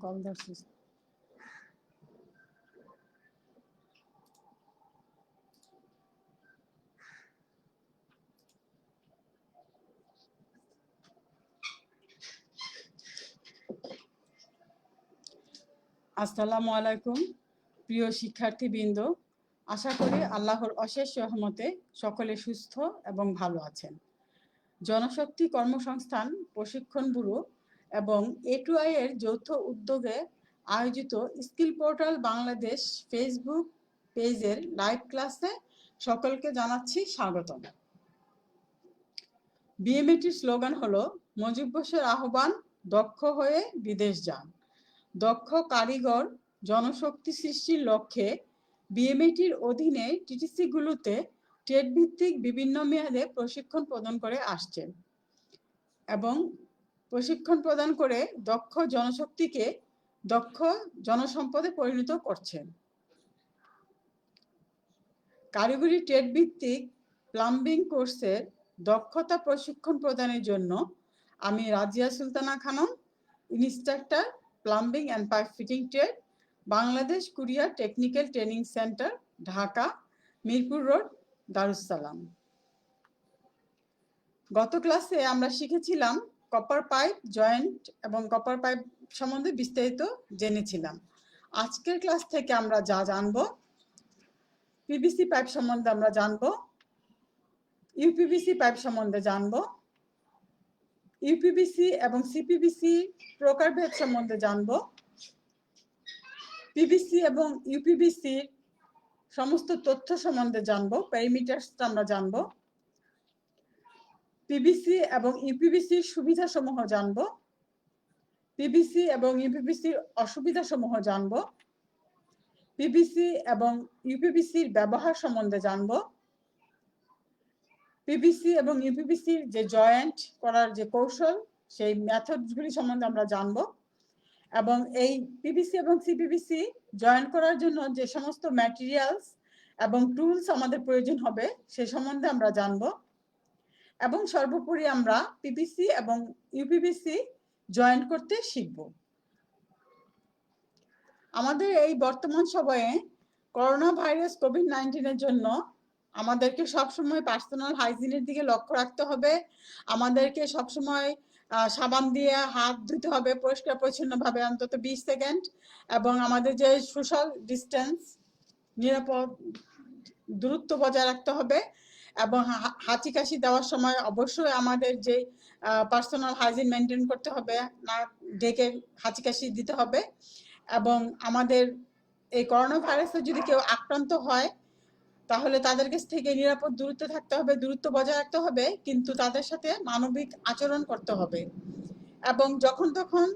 Call ধরছিস। আসসালামু আলাইকুম প্রিয় শিক্ষার্থীবৃন্দ, আশা করি আল্লাহর অশেষ রহমতে সকলে সুস্থ এবং ভালো আছেন। জনশক্তি কর্মসংস্থান প্রশিক্ষণ ব্যুরো এবং A2I এর যৌথ উদ্যোগে আয়োজিত স্কিল পোর্টাল বাংলাদেশ ফেসবুক পেজের লাইভ ক্লাসে সকলকে জানাচ্ছি স্বাগতম। বিএমএটির স্লোগান হলো মুজিব বশির আহ্বান, দক্ষ হয়ে বিদেশ যান। দক্ষ কারিগর জনশক্তি সৃষ্টির লক্ষ্যে বিএমএটির অধীনে টিটিসিগুলোতে ট্রেড ভিত্তিক বিভিন্ন মেয়াদে প্রশিক্ষণ প্রদান করে আসছেন এবং প্রশিক্ষণ প্রদান করে দক্ষ জনশক্তিকে দক্ষ জনসম্পদে পরিণত করছেন। কারিগরি ট্রেড ভিত্তিক প্লাম্বিং কোর্সের দক্ষতা প্রশিক্ষণ প্রদানের জন্য আমি Razia Sultana Khanam, instructor plumbing and pipe fitting trade, Bangladesh Korea technical training centre, Dhaka, Mirpur road, Darussalam. গত ক্লাসে আমরা শিখেছিলাম কপার পাইপ জয়েন্ট এবং কপার পাইপ সম্বন্ধে বিস্তারিত জেনেছিলাম। আজকের ক্লাস থেকে আমরা যা জানবো, পিভিসি পাইপ সম্বন্ধে আমরা জানবো, ইউপিভিসি পাইপ সম্বন্ধে জানবো, ইউপিভিসি এবং সিপিভিসি প্রকারভেদ সম্বন্ধে জানবো, পিভিসি এবং ইউপিভিসির সমস্ত তথ্য সম্বন্ধে জানবো, প্যারামিটারসটা আমরা জানবো, পিভিসি এবং ইউপিভিসির সুবিধাসমূহ জানবো, পিভিসি এবং ইউপিভিসির অসুবিধাসমূহ জানবো, পিভিসি এবং ইউপিভিসির ব্যবহার সম্বন্ধে জানবো, পিভিসি এবং ইউপিভিসির যে জয়েন্ট করার যে কৌশল সেই মেথডগুলি সম্বন্ধে আমরা জানবো এবং এই পিভিসি এবং সিপিভিসি জয়েন করার জন্য যে সমস্ত ম্যাটেরিয়ালস এবং টুলস আমাদের প্রয়োজন হবে সে সম্বন্ধে আমরা জানবো এবং সর্বোপরি আমরা পিভিসি এবং ইউপিভিসি জয়েন করতে শিখব। আমাদের এই বর্তমান সময়ে করোনা ভাইরাস কোভিড-19 জন্য আমাদেরকে সবসময় পার্সোনাল হাইজিনের দিকে লক্ষ্য রাখতে হবে। আমাদেরকে সবসময় সাবান দিয়ে হাত ধুতে হবে পরিষ্কার পরিচ্ছন্নভাবে অন্তত 20 সেকেন্ড এবং আমাদের যে সোশ্যাল ডিস্টেন্স নিরাপদ দূরত্ব বজায় রাখতে হবে এবং হাঁচি কাশি দেওয়ার সময় অবশ্যই আমাদের যে পার্সোনাল হাইজিন মেনটেন করতে হবে, না ডেকে হাঁচি কাশি দিতে হবে এবং আমাদের এই করোনা ভাইরাসে যদি কেউ আক্রান্ত হয় তাহলে তাদের কাছ থেকে নিরাপদ দূরত্ব থাকতে হবে, দূরত্ব বজায় রাখতে হবে, কিন্তু তাদের সাথে মানবিক আচরণ করতে হবে এবং যখন তখন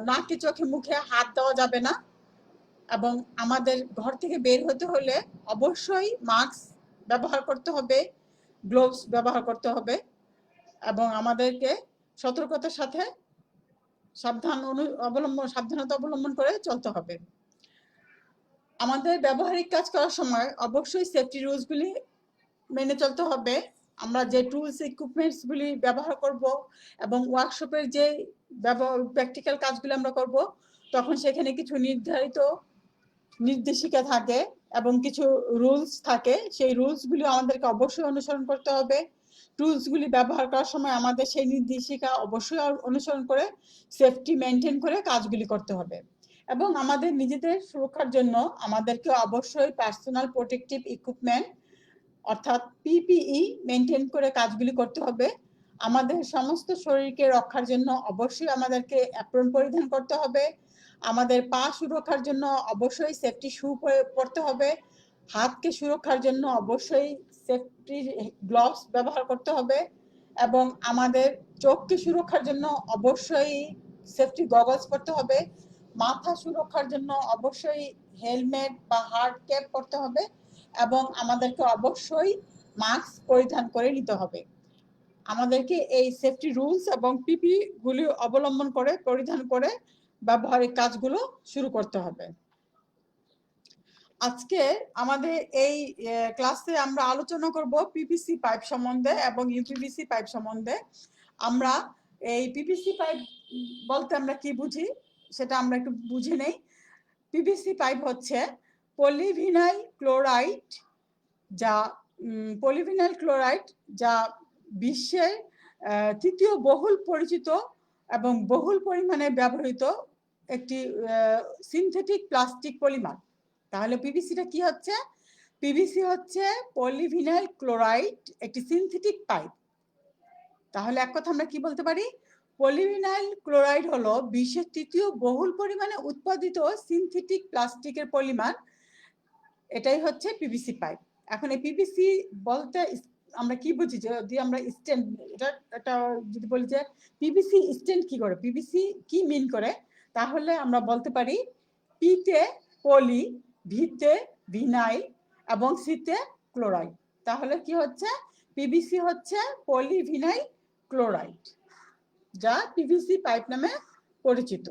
নাকে চোখে মুখে হাত দেওয়া যাবে না এবং আমাদের ঘর থেকে বের হতে হলে অবশ্যই মাস্ক ব্যবহার করতে হবে, গ্লোভস ব্যবহার করতে হবে এবং আমাদেরকে সতর্কতার সাথে সাবধানতা অবলম্বন করে চলতে হবে। আমাদের ব্যবহারিক কাজ করার সময় অবশ্যই সেফটি রুলসগুলি মেনে চলতে হবে। আমরা যে টুলস ইকুইপমেন্টসগুলি ব্যবহার করব এবং ওয়ার্কশপের যে প্র্যাকটিক্যাল কাজগুলো আমরা করব তখন সেখানে কিছু নির্ধারিত নির্দেশিকা থাকে এবং কিছু রুলস থাকে, সেই রুলসগুলি আমাদেরকে অবশ্যই অনুসরণ করতে হবে। টুলসগুলি ব্যবহার করার সময় আমাদের সেই নির্দেশিকা অবশ্যই অনুসরণ করে সেফটি মেনটেন করে কাজগুলি করতে হবে এবং আমাদের নিজেদের সুরক্ষার জন্য আমাদেরকে অবশ্যই পার্সোনাল প্রোটেক্টিভ ইকুইপমেন্ট অর্থাৎ পিপিই মেনটেন করে কাজগুলি করতে হবে। আমাদের সমস্ত শরীরকে রক্ষার জন্য অবশ্যই আমাদেরকে অ্যাপ্রন পরিধান করতে হবে, আমাদের পা সুরক্ষার জন্য অবশ্যই সেফটি শু পরতে হবে, হাতকে সুরক্ষার জন্য অবশ্যই সেফটি গ্লাভস ব্যবহার করতে হবে এবং আমাদের চোখকে সুরক্ষার জন্য অবশ্যই সেফটি গগলস পরতে হবে, মাথা সুরক্ষার জন্য অবশ্যই হেলমেট বা হার্ড ক্যাপ পরতে হবে এবং আমাদেরকে অবশ্যই মাস্ক পরিধান করে নিতে হবে। আমাদেরকে এই সেফটি রুলস এবং পিপি গুলি অবলম্বন করে পরিধান করে ব্যবহারিক কাজগুলো শুরু করতে হবে। আজকে আমাদের এই ক্লাসে আমরা আলোচনা করব পিভিসি পাইপ সম্বন্ধে এবং ইউপিভিসি পাইপ সম্বন্ধে। আমরা এই পিভিসি পাইপ বলতে আমরা কি বুঝি সেটা আমরা একটু বুঝে নেই। পিভিসি পাইপ হচ্ছে পলিভিনাইল ক্লোরাইড, যা পলিভিনাইল ক্লোরাইড যা বিশ্বের তৃতীয় বহুল পরিচিত এবং বহুল পরিমাণে ব্যবহৃত একটি সিনথেটিক প্লাস্টিক পলিমার। তাহলে পিভিসিটা কি হচ্ছে? পিভিসি হচ্ছে পলিভিনাইল ক্লোরাইড, একটি সিনথেটিক পাইপ। তাহলে এক কথা আমরা কি বলতে পারি? পলিভিনাইল ক্লোরাইড হলো বিশ্বের তৃতীয় বহুল পরিমাণে উৎপাদিত সিনথেটিক প্লাস্টিকের পলিমার। এটাই হচ্ছে পিভিসি পাইপ। এখন এই পিভিসি বলতে আমরা কি বুঝি? যদি আমরা স্ট্যান্ড, এটা যদি বলি যে পিভিসি স্ট্যান্ড কি করে, পিভিসি কি মিন করে, তাহলে আমরা বলতে পারি পিতে পলি, ভিতে ভিনাইল এবং সিতে ক্লোরাইড। তাহলে কি হচ্ছে? পিভিসি হচ্ছে পলিভিনাইল ক্লোরাইড, যা পিভিসি পাইপ নামে পরিচিত।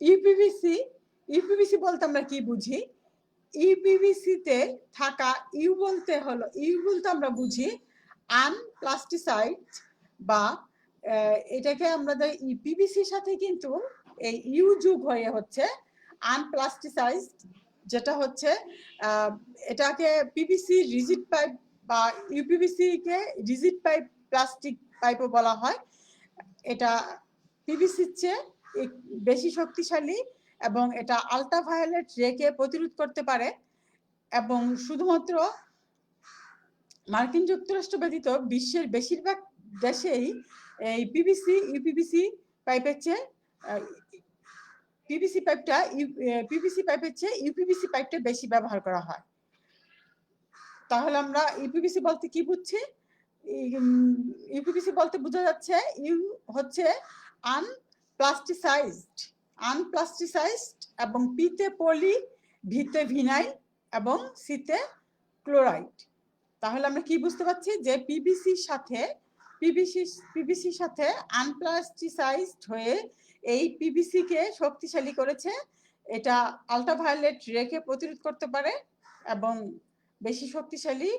ইউপিভিসি, ইউপিভিসি বলতে আমরা কি বুঝি? ইউপিভিসিতে থাকা ইউ বলতে আমরা বুঝি আনপ্লাস্টিসাইড, বা এটাকে আমরা পিভিসির সাথে কিন্তু এই ইউ যোগ হয়ে হচ্ছে আনপ্লাস্টিসাইজড, যেটা হচ্ছে এটাকে পিভিসি রিজিড পাইপ বা ইউপিভিসি কে রিজিড পাইপ প্লাস্টিক পাইপও বলা হয়। এটা পিভিসির চেয়ে বেশি শক্তিশালী এবং এটা আল্ট্রাভায়োলেট রেকে প্রতিরোধ করতে পারে, এবং শুধুমাত্র মার্কিন যুক্তরাষ্ট্র ব্যতীত বিশ্বের বেশিরভাগ দেশেই এই পিভিসি ইউপিভিসি পাইপের চেয়ে পিভিসি পাইপের চেয়ে ইউপিভিসি পাইপটা বেশি ব্যবহার করা হয়। তাহলে আমরা ইউপিভিসি বলতে কি বুঝছি? ইউপিভিসি বলতে বোঝা যাচ্ছে ইউ হচ্ছে আনপ্লাস্টিসাইজড এবং পিতে পলি, ভিতে ভিনাইল এবং সিতে ক্লোরাইড। তাহলে আমরা কি বুঝতে পারছি? যে পিভিসির সাথে আনপ্লাস্টিসাইজড হয়ে এই পিভিসি কে শক্তিশালী করেছে। এটা আল্ট্রাভায়োলেট রেকে প্রতিরোধ করতে পারে এবং বেশি শক্তিশালী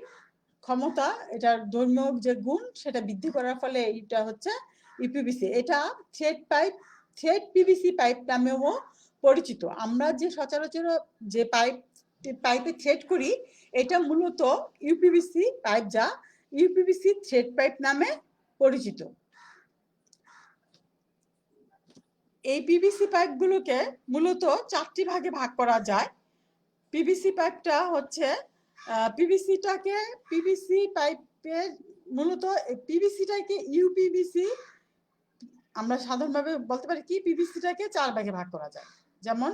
ক্ষমতা, এটার ধর্মীয় যে গুণ সেটা বৃদ্ধি করার ফলে এটা হচ্ছে ইউপিভিসি। এটা থ্রেড পিভিসি পাইপ নামেও পরিচিত। আমরা যে সচরাচর যে পাইপে থ্রেড করি, এটা মূলত ইউপিভিসি পাইপ, যা ইউপিভিসি থ্রেড পাইপ নামে পরিচিত। এই পিভিসি পাইপগুলোকে মূলত 4টি ভাগে ভাগ করা যায়। পিভিসি পাইপটা হচ্ছে পিভিসি পাইপের মূলত পিভিসিটাকে ইউপিভিসি, আমরা সাধারণভাবে বলতে পারি কি পিভিসিটাকে 4 ভাগে ভাগ করা যায়। যেমন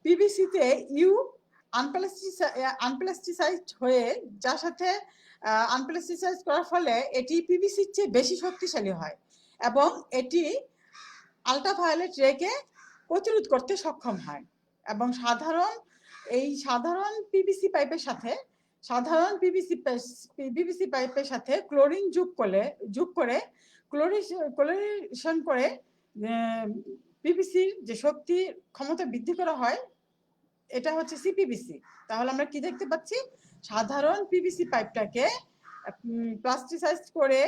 পিভিসিতে ইউ আনপ্লাস্টিসাইজড হয়ে, যার সাথে আনপ্লাস্টিসাইজ করার ফলে এটি পিভিসির চেয়ে বেশি শক্তিশালী হয় এবং এটি আল্ট্রাভায়োলেট রেকে প্রতিরোধ করতে সক্ষম হয়। এবং সাধারণ পিভিসি পাইপের সাথে ক্লোরিন যোগ করে ক্লোরিনেশন করে পিভিসির যে শক্তি ক্ষমতা বৃদ্ধি করা হয়, এটা হচ্ছে সিপিভিসি। তাহলে আমরা কি দেখতে পাচ্ছি? সাধারণ পিভিসি পাইপটাকে প্লাস্টিসাইজ করে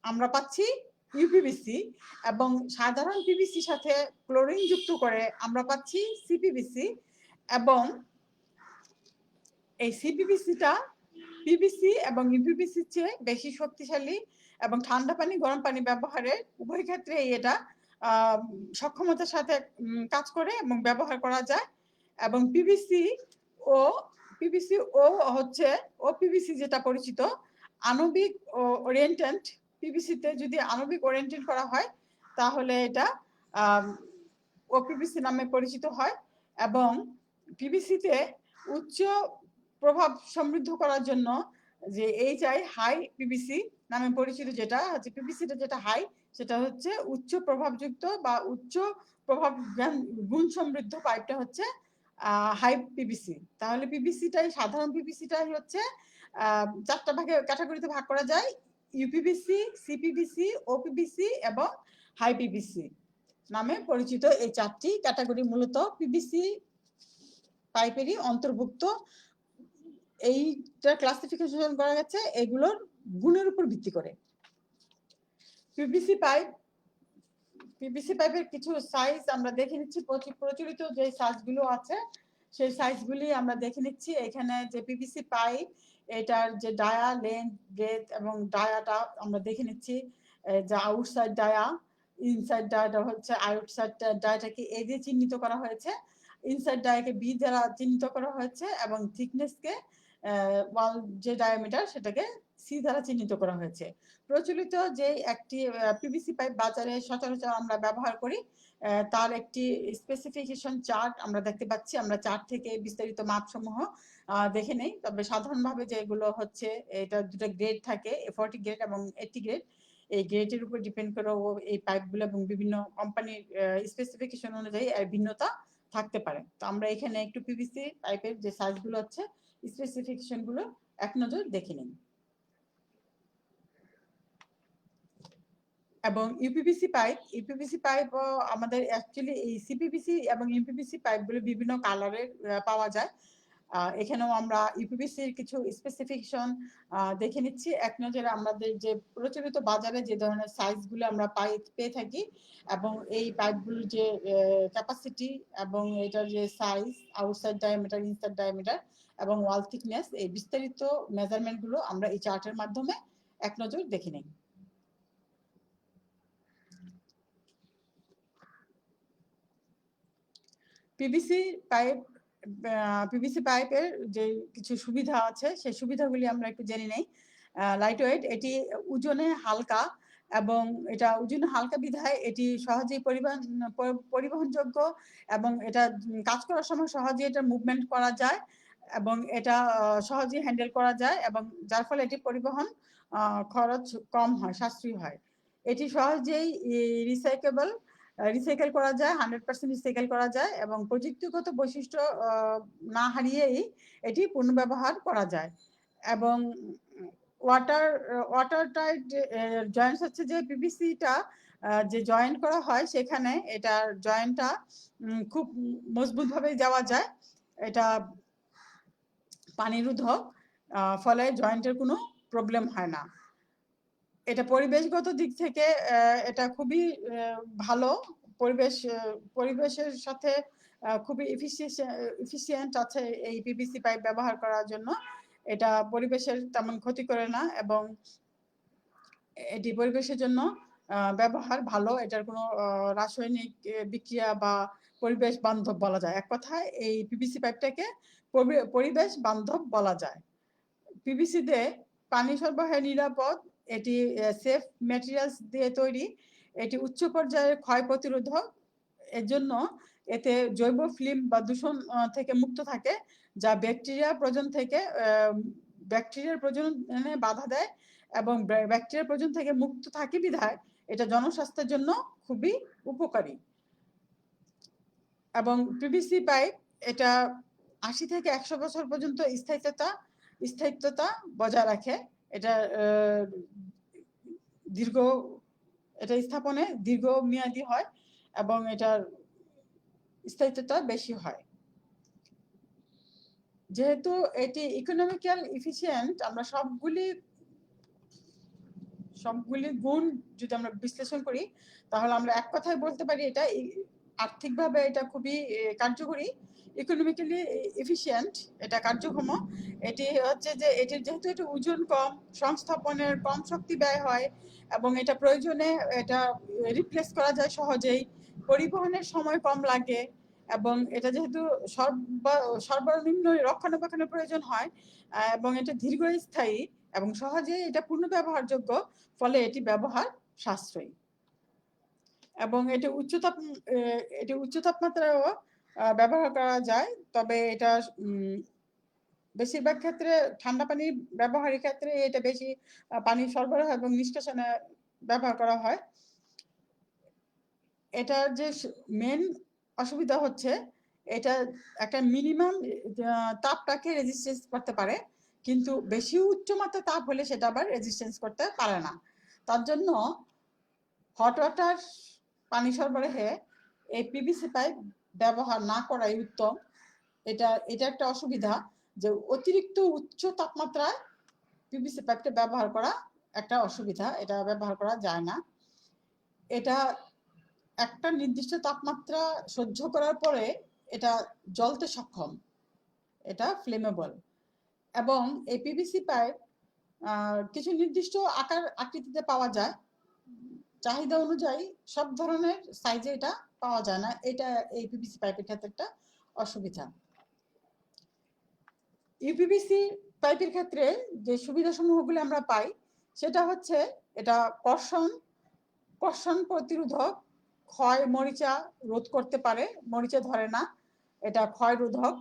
আমরা পাচ্ছি ইউপিভিসি, এবং সাধারণ পিভিসির সাথে ক্লোরিন যুক্ত করে আমরা পাচ্ছি সিপিভিসি। এবং এই সিপিভিসিটা পিভিসি এবং ইউপিভিসির চেয়ে বেশি শক্তিশালী এবং ঠান্ডা পানি গরম পানি ব্যবহারের উভয় ক্ষেত্রে এটা সক্ষমতার সাথে কাজ করে এবং ব্যবহার করা যায়। এবং পিভিসি হচ্ছে ওপিভিসি যেটা পরিচিত আণবিক ওরিয়েন্টেড। পিভিসিতে যদি আণবিক ওরিয়েন্টেড করা হয় তাহলে এটা ওপিভিসি নামে পরিচিত হয়। এবং পিভিসিতে উচ্চ প্রভাব সমৃদ্ধ করার জন্য যে হাই পিভিসি নামে পরিচিত, যেটা হচ্ছে পিভিসিটা যেটা হাই, সেটা হচ্ছে উচ্চ প্রভাবযুক্ত বা উচ্চ প্রভাব গুণ সমৃদ্ধ পাইপটা হচ্ছে হাই পিভিসি। তাহলে সাধারণ পিভিসিটাই হচ্ছে 4টা ভাগে ক্যাটাগরিতে ভাগ করা যায়: ইউপিভিসি, সিপিভিসি, ওপিভিসি এবং হাই পিভিসি নামে পরিচিত। এই 4টি ক্যাটাগরি মূলত পিভিসি পাইপেরই অন্তর্ভুক্ত। এইটা ক্লাসিফিকেশন করা গেছে এগুলোর গুণের উপর ভিত্তি করে। পিভিসি পাইপ পিভিসি পাইপের কিছু সাইজ আমরা দেখে নিচ্ছি। প্রচলিত যে সাইজগুলো আছে সেই সাইজগুলি আমরা দেখে নিচ্ছি। এখানে যে পিভিসি পাইপ এটার যে ডায়া, লেন্থ, ব্রেথ এবং ডায়াটা আমরা দেখে নিচ্ছি। যে আউটসাইড ডায়া, ইনসাইড ডায়াটা হচ্ছে আউটসাইড ডায়াটাকে এ দিয়ে চিহ্নিত করা হয়েছে, ইনসাইড ডায়াকে বি দ্বারা চিহ্নিত করা হয়েছে এবং থিকনেসকে ওয়াল যে ডায়ামিটার সেটাকে সি দ্বারা চিহ্নিত করা হয়েছে। প্রচলিত যে একটি পিভিসি পাইপ বাজারে সচরাচর আমরা ব্যবহার করি তার একটি স্পেসিফিকেশন চার্ট আমরা দেখতে পাচ্ছি। আমরা চার্ট থেকে বিস্তারিত মাপসমূহ দেখে নেই। তবে সাধারণভাবে যেগুলো হচ্ছে, এটা দুটো গ্রেড থাকে, 40 গ্রেড এবং 80 গ্রেড। এই গ্রেডের উপর ডিপেন্ড করে এই পাইপগুলো এবং বিভিন্ন কোম্পানির স্পেসিফিকেশন অনুযায়ী এর ভিন্নতা থাকতে পারে। তো আমরা এখানে একটু পিভিসি পাইপের যে সাইজগুলো হচ্ছে, স্পেসিফিকেশনগুলো এক নজর দেখে নিই। এবং ইউপিভিসি পাইপ আমাদের অ্যাকচুয়ালি এই সিপিভিসি এবং ইউপিভিসি পাইপগুলো বিভিন্ন কালারের পাওয়া যায়। এখানেও আমরা ইউপিভিসির কিছু স্পেসিফিকেশন দেখে নিচ্ছি এক নজরে। আমাদের যে প্রচলিত বাজারে যে ধরনের সাইজগুলো আমরা পেয়ে থাকি এবং এই পাইপগুলোর যে ক্যাপাসিটি এবং এটার যে size, outside diameter, inside diameter এবং ওয়াল থিকনেস, এই বিস্তারিত মেজারমেন্টগুলো আমরা এই চার্টের মাধ্যমে এক নজর দেখে নিই। পিভিসি পাইপের যে কিছু সুবিধা আছে সেই সুবিধাগুলি আমরা একটু জেনে নেই। লাইট ওয়েট, এটি ওজনে হালকা এবং এটা ওজনে হালকা বিধায় এটি সহজেই পরিবহনযোগ্য এবং এটা কাজ করার সময় সহজেই এটা মুভমেন্ট করা যায় এবং এটা সহজেই হ্যান্ডেল করা যায় এবং যার ফলে এটি পরিবহন খরচ কম হয়, সাশ্রয়ী হয়। এটি সহজেই রিসাইকেল করা যায়, 100% রিসাইকেল করা যায় এবং প্রযুক্তিগত বৈশিষ্ট্য না হারিয়েই এটি পুনর্ব্যবহার করা যায়। এবং ওয়াটার টাইট জয়েন্টস হচ্ছে যে পিভিসিটা যে জয়েন্ট করা হয় সেখানে এটার জয়েন্টটা খুব মজবুতভাবে যাওয়া যায়। এটা পানিরোধক, ফলে জয়েন্টের কোনো প্রবলেম হয় না। এটা পরিবেশগত দিক থেকে এটা খুবই ভালো। পরিবেশের সাথে খুবই এফিসিয়েন্ট আছে এই পিভিসি পাইপ ব্যবহার করার জন্য। এটা পরিবেশের তেমন ক্ষতি করে না এবং এটি পরিবেশের জন্য ব্যবহার ভালো। এটার কোনো রাসায়নিক বিক্রিয়া বা পরিবেশ বান্ধব বলা যায়। এক কথায় এই পিভিসি পাইপটাকে পরিবেশ বান্ধব বলা যায়। পিভিসিতে পানি সরবরাহে নিরাপদ, এটি সেফ ম্যাটেরিয়ালস দিয়ে তৈরি, এটি উচ্চ পর্যায়ের ক্ষয় প্রতিরোধক। এর জন্য এতে জৈব ফিল্ম বা দূষণ থেকে মুক্ত থাকে, যা ব্যাকটেরিয়ার প্রজননে বাধা দেয় এবং ব্যাকটেরিয়ার প্রজনন থেকে মুক্ত থাকে বিধায় এটা জনস্বাস্থ্যের জন্য খুবই উপকারী। এবং পিভিসি পাইপ এটা 80 থেকে 100 বছর পর্যন্ত স্থায়িত্বতা বজায় রাখে। এটা স্থাপনে দীর্ঘমেয়াদী হয় এবং এটার স্থায়িত্বতা বেশি হয়। যেহেতু এটি ইকোনমিক্যাল এফিশিয়েন্ট, আমরা সবগুলি গুণ যদি আমরা বিশ্লেষণ করি তাহলে আমরা এক কথায় বলতে পারি এটা আর্থিকভাবে এটা খুবই কার্যকরী, ইকোনমিক্যালি এফিশিয়েন্ট, এটা কার্যক্ষম। এটি হচ্ছে যে এটির যেহেতু এটা ওজন কম, সংস্থাপনের কম শক্তি ব্যয় হয় এবং এটা প্রয়োজনে এটা রিপ্লেস করা যায় সহজেই, পরিবহনের সময় কম লাগে এবং এটা যেহেতু সর্বনিম্ন রক্ষণাবেক্ষণের প্রয়োজন হয় এবং এটা দীর্ঘস্থায়ী এবং সহজেই এটা পুনর্ব্যবহারযোগ্য, ফলে এটি ব্যবহার সাশ্রয়ী। এবং এটি উচ্চ তাপমাত্রায়ও ব্যবহার করা যায়। তবে এটা বেশিরভাগ ক্ষেত্রে ঠান্ডা পানি ব্যবহারের ক্ষেত্রে এটা বেশি পানি সরবরাহ এবং নিষ্কাশনে ব্যবহার করা হয়। এটার যে মেন অসুবিধা হচ্ছে এটা একটা মিনিমাম তাপটাকে রেজিস্ট্যান্স করতে পারে, কিন্তু বেশি উচ্চমাত্রার তাপ হলে সেটা আবার রেজিস্ট্যান্স করতে পারে না। তার জন্য হট ওয়াটার পানি সরবরাহে এই পিভিসি পাইপ ব্যবহার না করাই উত্তম। এটা একটা অসুবিধা যে অতিরিক্ত উচ্চ তাপমাত্রায় পিভিসি পাইপটা ব্যবহার করা একটা অসুবিধা, এটা ব্যবহার করা যায় না। এটা একটা নির্দিষ্ট তাপমাত্রা সহ্য করার পরে এটা জ্বলতে সক্ষম, এটা ফ্লেমেবল। এবং এই পিভিসি পাইপ কিছু নির্দিষ্ট আকার আকৃতিতে পাওয়া যায়, চাহিদা অনুযায়ী সব ধরনের সাইজে এটা পাওয়া যায় না, এটা এই পিভিসি পাইপের ক্ষেত্রে একটা অসুবিধা। ইউপিভিসি পাইপের ক্ষেত্রে যে সুবিধাসমূহগুলি আমরা পাই সেটা হচ্ছে এটা কর্ষণ প্রতিরোধক, ক্ষয় মরিচা রোধ করতে পারে, মরিচা ধরে না, এটা ক্ষয় রোধক,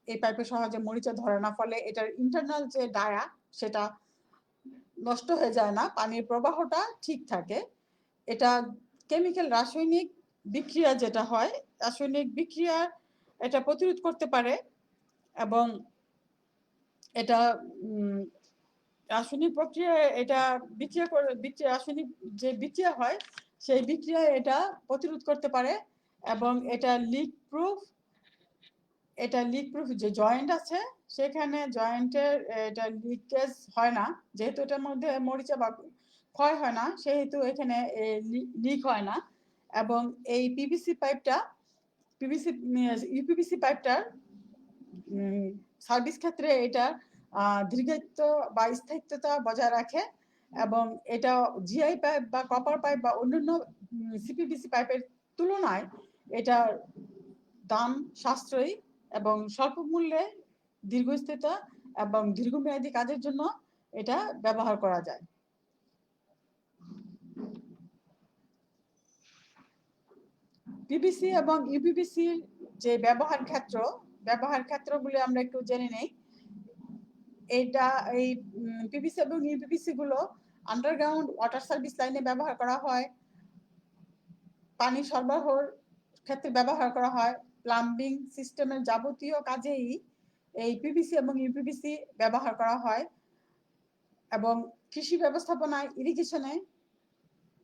এই পাইপে সহজে মরিচা ধরে না, ফলে এটার ইন্টারনাল যে ডায়া সেটা নষ্ট হয়ে যায় না, পানির প্রবাহটা ঠিক থাকে। এটা কেমিক্যাল রাসায়নিক বিক্রিয়া যেটা হয়, রাসায়নিক বিক্রিয়া এটা প্রতিরোধ করতে পারে। এবং এটা রাসায়নিক প্রক্রিয়ায় এটা রাসায়নিক যে বিক্রিয়া হয় সেই বিক্রিয়ায় এটা প্রতিরোধ করতে পারে। এবং এটা লিক প্রুফ যে জয়েন্ট আছে সেখানে জয়েন্টের এটা লিকেজ হয় না, যেহেতু এটার মধ্যে মরিচা বা ক্ষয় হয় না সেহেতু এখানে লিক হয় না। এবং এই ইউপিভিসি পাইপটার সার্ভিস ক্ষেত্রে এটা দীর্ঘায়িত্ব বা স্থায়িত্বতা বজায় রাখে। এবং এটা জিআই পাইপ বা কপার পাইপ বা অন্যান্য সিপিভিসি পাইপের তুলনায় এটার দাম সাশ্রয়ী এবং স্বল্প মূল্যে দীর্ঘস্থায়িতা এবং দীর্ঘমেয়াদী কাজের জন্য এটা ব্যবহার করা যায়। পিভিসি এবং ইউপিভিসি যে ব্যবহার ক্ষেত্রগুলি আমরা একটু জেনে নেই। এটা এই পিভিসি এবং ইউপিভিসি গুলো আন্ডারগ্রাউন্ড ওয়াটার সার্ভিস লাইনে ব্যবহার করা হয়, পানি সরবরাহের ক্ষেত্রে ব্যবহার করা হয়, প্লাম্বিং সিস্টেমের যাবতীয় কাজেই এই পিভিসি এবং ইউপিভিসি ব্যবহার করা হয়। এবং কৃষি ব্যবস্থাপনায় ইরিগেশনে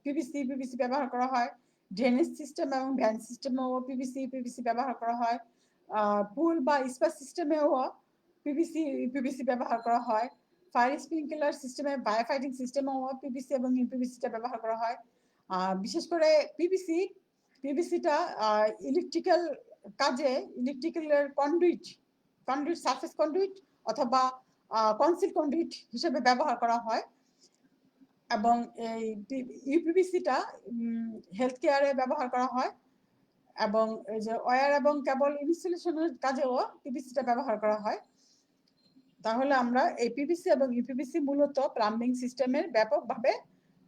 পিভিসি ব্যবহার করা হয়, ড্রেনেজ সিস্টেম এবং ভ্যান সিস্টেমেও পিভিসি ব্যবহার করা হয়, পুল বা স্পা সিস্টেমেও পিভিসি ব্যবহার করা হয়, ফায়ার স্প্রিংকলার সিস্টেমে ফায়ার সিস্টেমেও পিভিসি এবং ইউপিভিসিটা ব্যবহার করা হয়। বিশেষ করে পিভিসিটা ইলেকট্রিক্যাল কাজে ইলেকট্রিক্যালের কন্ডুইট সারফেস কন্ডুইট অথবা কনসিল কন্ডুইট হিসেবে ব্যবহার করা হয়। এবং এই ইউপিভিসিটা হেলথ কেয়ারে ব্যবহার করা হয় এবং এই যে ওয়্যার এবং কেবল ইনস্টলেশনের কাজেও পিভিসিটা ব্যবহার করা হয়। তাহলে আমরা এই পিভিসি এবং ইউপিভিসি মূলত প্লাম্বিং সিস্টেমের ব্যাপকভাবে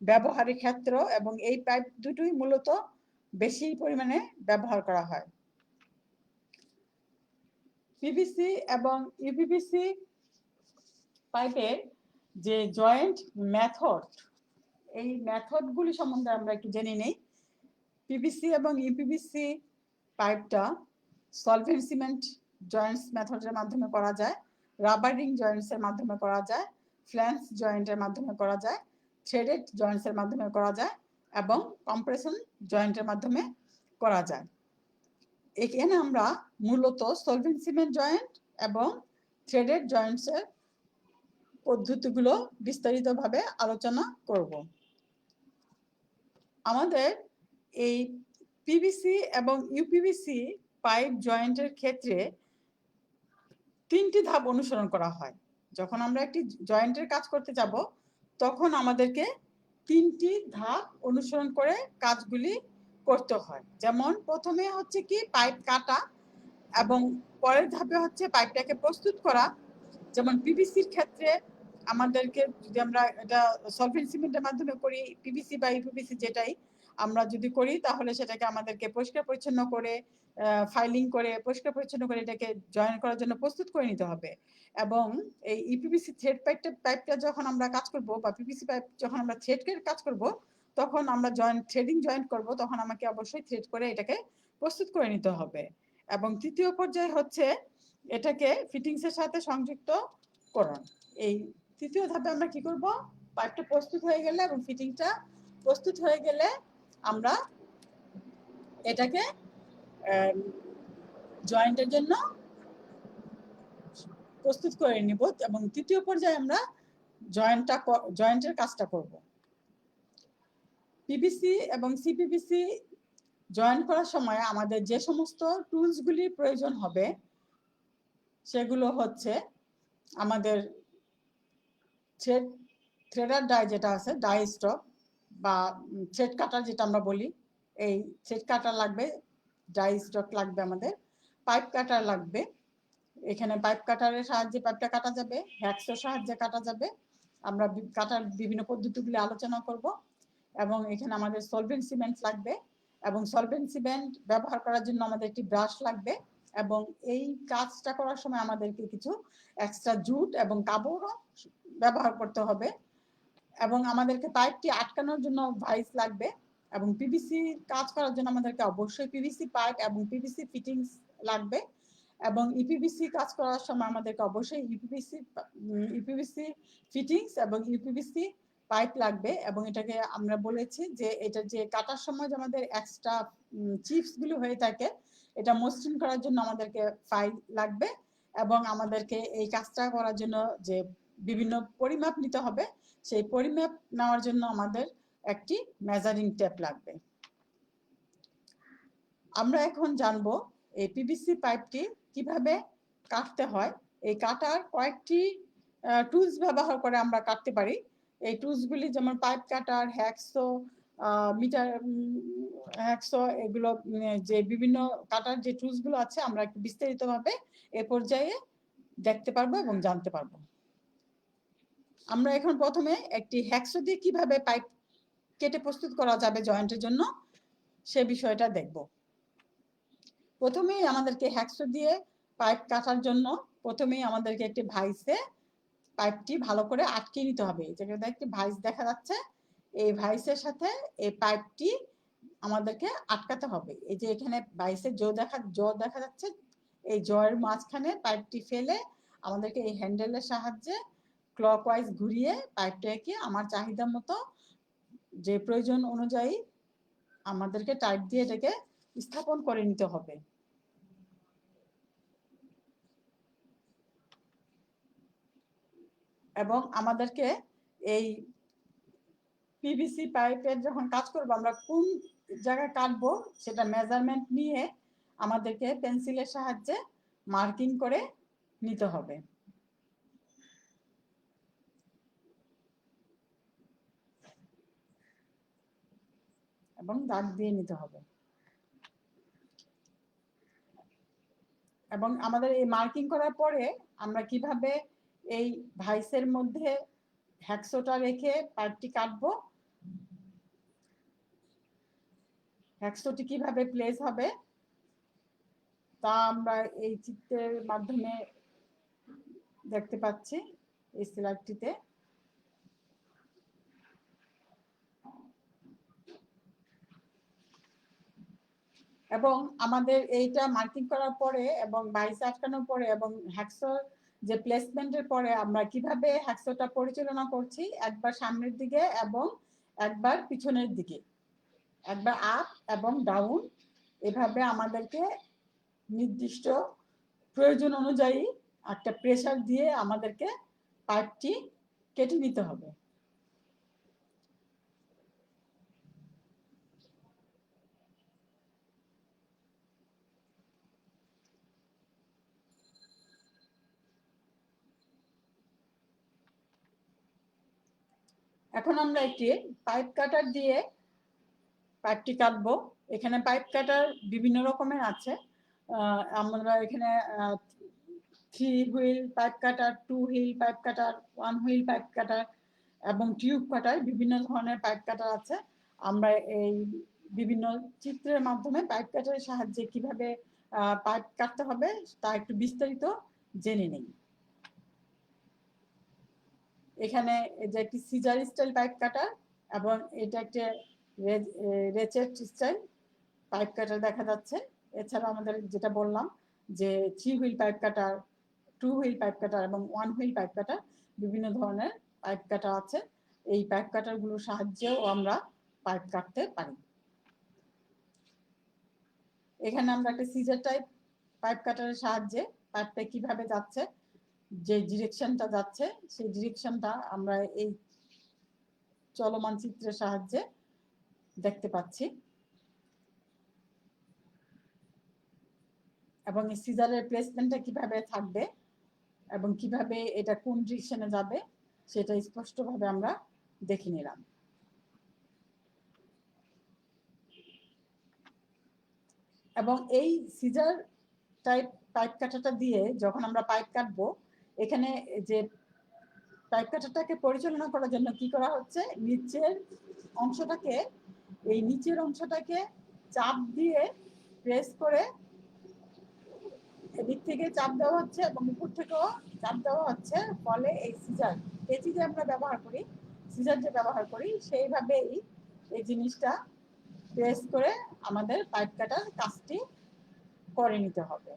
ব্যবহারের ক্ষেত্র এবং এই পাইপ দুটোই মূলত বেশি পরিমাণে ব্যবহার করা হয়। পিভিসি এবং ইউপিভিসি পাইপের যে জয়েন্ট মেথড, এই মেথডগুলি সম্বন্ধে আমরা একটু জেনে নেই। পিভিসি এবং ইউপিভিসি পাইপটা সলভেন্ট সিমেন্ট জয়েন্টস মেথডের মাধ্যমে করা যায়, রাবারিং জয়েন্টসের মাধ্যমে করা যায়, ফ্ল্যান্স জয়েন্টের মাধ্যমে করা যায়, থ্রেডেড জয়েন্টসের মাধ্যমে করা যায় এবং কম্প্রেশন জয়েন্টের মাধ্যমে করা যায়। এখানে আমরা মূলত সলভেন্ট সিমেন্ট জয়েন্ট এবং থ্রেডেড জয়েন্টসের পদ্ধতিগুলো বিস্তারিতভাবে আলোচনা করব। আমাদের এই পিভিসি এবং ইউপিভিসি পাইপ জয়েন্টের ক্ষেত্রে 3টি ধাপ অনুসরণ করা হয়। যখন আমরা একটি জয়েন্টের কাজ করতে যাব তখন আমাদেরকে 3টি ধাপ অনুসরণ করে কাজগুলি করতে হয়। যেমন প্রথমে হচ্ছে কি পাইপ কাটা এবং পরের ধাপে হচ্ছে পাইপটাকে প্রস্তুত করা। যেমন পিভিসির ক্ষেত্রে আমাদেরকে যদি আমরা এটা সলভেন্ট সিমেন্টের মাধ্যমে করি, পিভিসি বা ইউপিভিসি যেটাই আমরা যদি করি তাহলে সেটাকে আমাদেরকে পরিষ্কার পরিচ্ছন্ন করে ফাইলিং করে পরিষ্কার পরিচ্ছন্ন করে এটাকে জয়েন করার জন্য প্রস্তুত করে নিতে হবে। এবং এই ইউপিভিসি থ্রেড পাইপটা যখন আমরা কাজ করব বা পিভিসি পাইপ যখন আমরা থ্রেডের কাজ করব তখন আমরা থ্রেডিং জয়েন্ট করব, তখন আমাকে অবশ্যই থ্রেড করে এটাকে প্রস্তুত করে নিতে হবে। এবং তৃতীয় পর্যায়ে হচ্ছে এটাকে ফিটিংসের সাথে সংযুক্ত করুন। এই তৃতীয় ধাপে আমরা কি করব, পাইপটা প্রস্তুত হয়ে গেলে এবং ফিটিংটা প্রস্তুত হয়ে গেলে আমরা এটাকে জয়েন্টের জন্য প্রস্তুত করে নিব এবং তৃতীয় পর্যায়ে আমরা জয়েন্টের কাজটা করব। পিভিসি এবং সিপিভিসি জয়েন করার সময় আমাদের যে সমস্ত টুলসগুলি প্রয়োজন হবে সেগুলো হচ্ছে আমাদের থ্রেডার ডাই যেটা আছে ডাই স্টক বা থ্রেড কাটার যেটা আমরা বলি, এই থ্রেড কাটার লাগবে, ডাই স্টক লাগবে, আমাদের পাইপ কাটার লাগবে। এখানে পাইপ কাটারের সাহায্যে পাইপটা কাটা যাবে, হ্যাক্সোর সাহায্যে কাটা যাবে। আমরা কাটার বিভিন্ন পদ্ধতিগুলি আলোচনা করব। এবং এখানে আমাদের সলভেন্ট সিমেন্ট লাগবে, এবং সলভেন্ট সিমেন্ট ব্যবহার করার জন্য আমাদের একটি ব্রাশ লাগবে। এবং এই কাজটা করার সময় আমাদেরকে কিছু এক্সট্রা জুট এবং কাপড়ও ব্যবহার করতে হবে। এবং আমাদেরকে পাইপটি আটকানোর জন্য ভাইস লাগবে। এবং পিভিসি কাজ করার জন্য আমাদেরকে অবশ্যই পিভিসি পাইপ এবং পিভিসি ফিটিংস লাগবে। এবং ইপিভিসি কাজ করার সময় আমাদেরকে অবশ্যই ইপিভিসি ফিটিংস এবং ইপিভিসি পাইপ লাগবে। এবং এটাকে আমরা বলেছি যে এটা যে কাটার সময় যে আমাদের এক্সট্রা চিপসগুলো হয়ে থাকে, এটা মসৃণ করার জন্য আমাদেরকে ফাইল লাগবে। এবং আমাদেরকে এই কাজটা করার জন্য যে বিভিন্ন পরিমাপ নিতে হবে, সেই পরিমাপ নেওয়ার জন্য আমাদের একটি মেজারিং টেপ লাগবে। আমরা এখন জানবো এই পিভিসি পাইপটি কিভাবে কাটতে হয়। এই কাটার কয়েকটি টুলস ব্যবহার করে আমরা কাটতে পারি। এই টুলসগুলি যেমন pipe cutter, hacksaw, metre hacksaw, এগুলো যে বিভিন্ন কাটার যে টুলসগুলো আছে আমরা একটু বিস্তারিতভাবে এ পর্যায়ে দেখতে পারবো এবং জানতে পারবো। আমরা এখন প্রথমে একটি হ্যাকসো দিয়ে কিভাবে পাইপ কেটে প্রস্তুত করা যাবে জয়েন্টের জন্য সে বিষয়টা দেখব। প্রথমেই আমাদেরকে হ্যাকসো দিয়ে পাইপ কাটার জন্য প্রথমেই আমাদেরকে একটি ভাইসে পাইপটি ভালো করে আটকে নিতে হবে। যেখানে একটি ভাইস দেখা যাচ্ছে, এই ভাইসের সাথে এই পাইপটি আমাদেরকে আটকাতে হবে। এই যে এখানে ভাইসের জো দেখা যাচ্ছে, এই জয়ের মাঝখানে পাইপটি ফেলে আমাদেরকে এই হ্যান্ডেলের সাহায্যে ক্লকওয়াইজ ঘুরিয়ে পাইপটাকে আমার চাহিদা মতো যে প্রয়োজন অনুযায়ী আমাদেরকে টাইট দিয়ে এটাকে স্থাপন করে নিতে হবে। এবং আমাদেরকে এই পিভিসি পাইপের যখন কাজ করব আমরা কোন জায়গায় কাটবো সেটা মেজারমেন্ট নিয়ে আমাদেরকে পেন্সিলের সাহায্যে মার্কিং করে নিতে হবে। এবং দাগ দিয়ে নিতে হবে। এবং আমাদের এই মার্কিং করার পরে আমরা কিভাবে এই ভাইসের মধ্যে হ্যাকসোটা রেখে পাইপটি কাটবো, হ্যাকসোটি কিভাবে প্লেস হবে তা আমরা এই চিত্রের মাধ্যমে দেখতে পাচ্ছি এই স্লাইডটিতে। এবং আমাদের এইটা মার্কিং করার পরে এবং ভাইস আটকানোর পরে এবং হ্যাকসোর যে প্লেসমেন্টের পরে আমরা কিভাবে হ্যাকসোটা পরিচালনা করছি, একবার সামনের দিকে এবং একবার পিছনের দিকে, একবার আপ এবং ডাউন, এভাবে আমাদেরকে নির্দিষ্ট প্রয়োজন অনুযায়ী একটা প্রেসার দিয়ে আমাদেরকে পাইপটি কেটে নিতে হবে। এখন আমরা একটি পাইপ কাটার দিয়ে পাইপটি কাটবো। এখানে পাইপ কাটার বিভিন্ন রকমের আছে। আমরা এখানে 3 হুইল পাইপ কাটার, 2 হুইল পাইপ কাটার, 1 হুইল পাইপ কাটার এবং টিউব কাটার, বিভিন্ন ধরনের পাইপ কাটার আছে। আমরা এই বিভিন্ন চিত্রের মাধ্যমে পাইপ কাটারের সাহায্যে কিভাবে পাইপ কাটতে হবে তা একটু বিস্তারিত জেনে নেই। এখানে যে একটি সিজার স্টাইল পাইপ কাটার এবং এটা একটা রেচেট স্টাইল পাইপ কাটার দেখা যাচ্ছে। এছাড়া আমাদের যেটা বললাম যে 3 হুইল পাইপ কাটার, 2 হুইল পাইপ কাটার এবং 1 হুইল পাইপ কাটার, বিভিন্ন ধরনের পাইপ কাটার আছে। এই পাইপ কাটারগুলোর সাহায্যেও আমরা পাইপ কাটতে পারি। এখানে আমরা একটা সিজার টাইপ পাইপ কাটারের সাহায্যে পাইপটা কিভাবে যাচ্ছে, যে ডিরেকশনটা যাচ্ছে সেই ডিরেকশনটা আমরা এই চলমান চিত্রের সাহায্যে দেখতে পাচ্ছি। এবং এই সিজারের প্লেসমেন্টটা কিভাবে থাকবে এবং কিভাবে এটা কোন ডিরেকশনে যাবে সেটা স্পষ্টভাবে আমরা দেখে নিলাম। এবং এই সিজার টাইপ পাইপ কাটাটা দিয়ে যখন আমরা পাইপ কাটবো, এখানে যে পাইপ কাটাটাকে পরিচালনা করার জন্য কি করা হচ্ছে, নিচের অংশটাকে চাপ দিয়ে প্রেস করে এদিক থেকে চাপ দেওয়া হচ্ছে এবং উপর থেকেও চাপ দেওয়া হচ্ছে, ফলে এই কেচি যে আমরা সিজার যে ব্যবহার করি সেইভাবেই এই জিনিসটা প্রেস করে আমাদের পাইপ কাটার কাজটি করে নিতে হবে।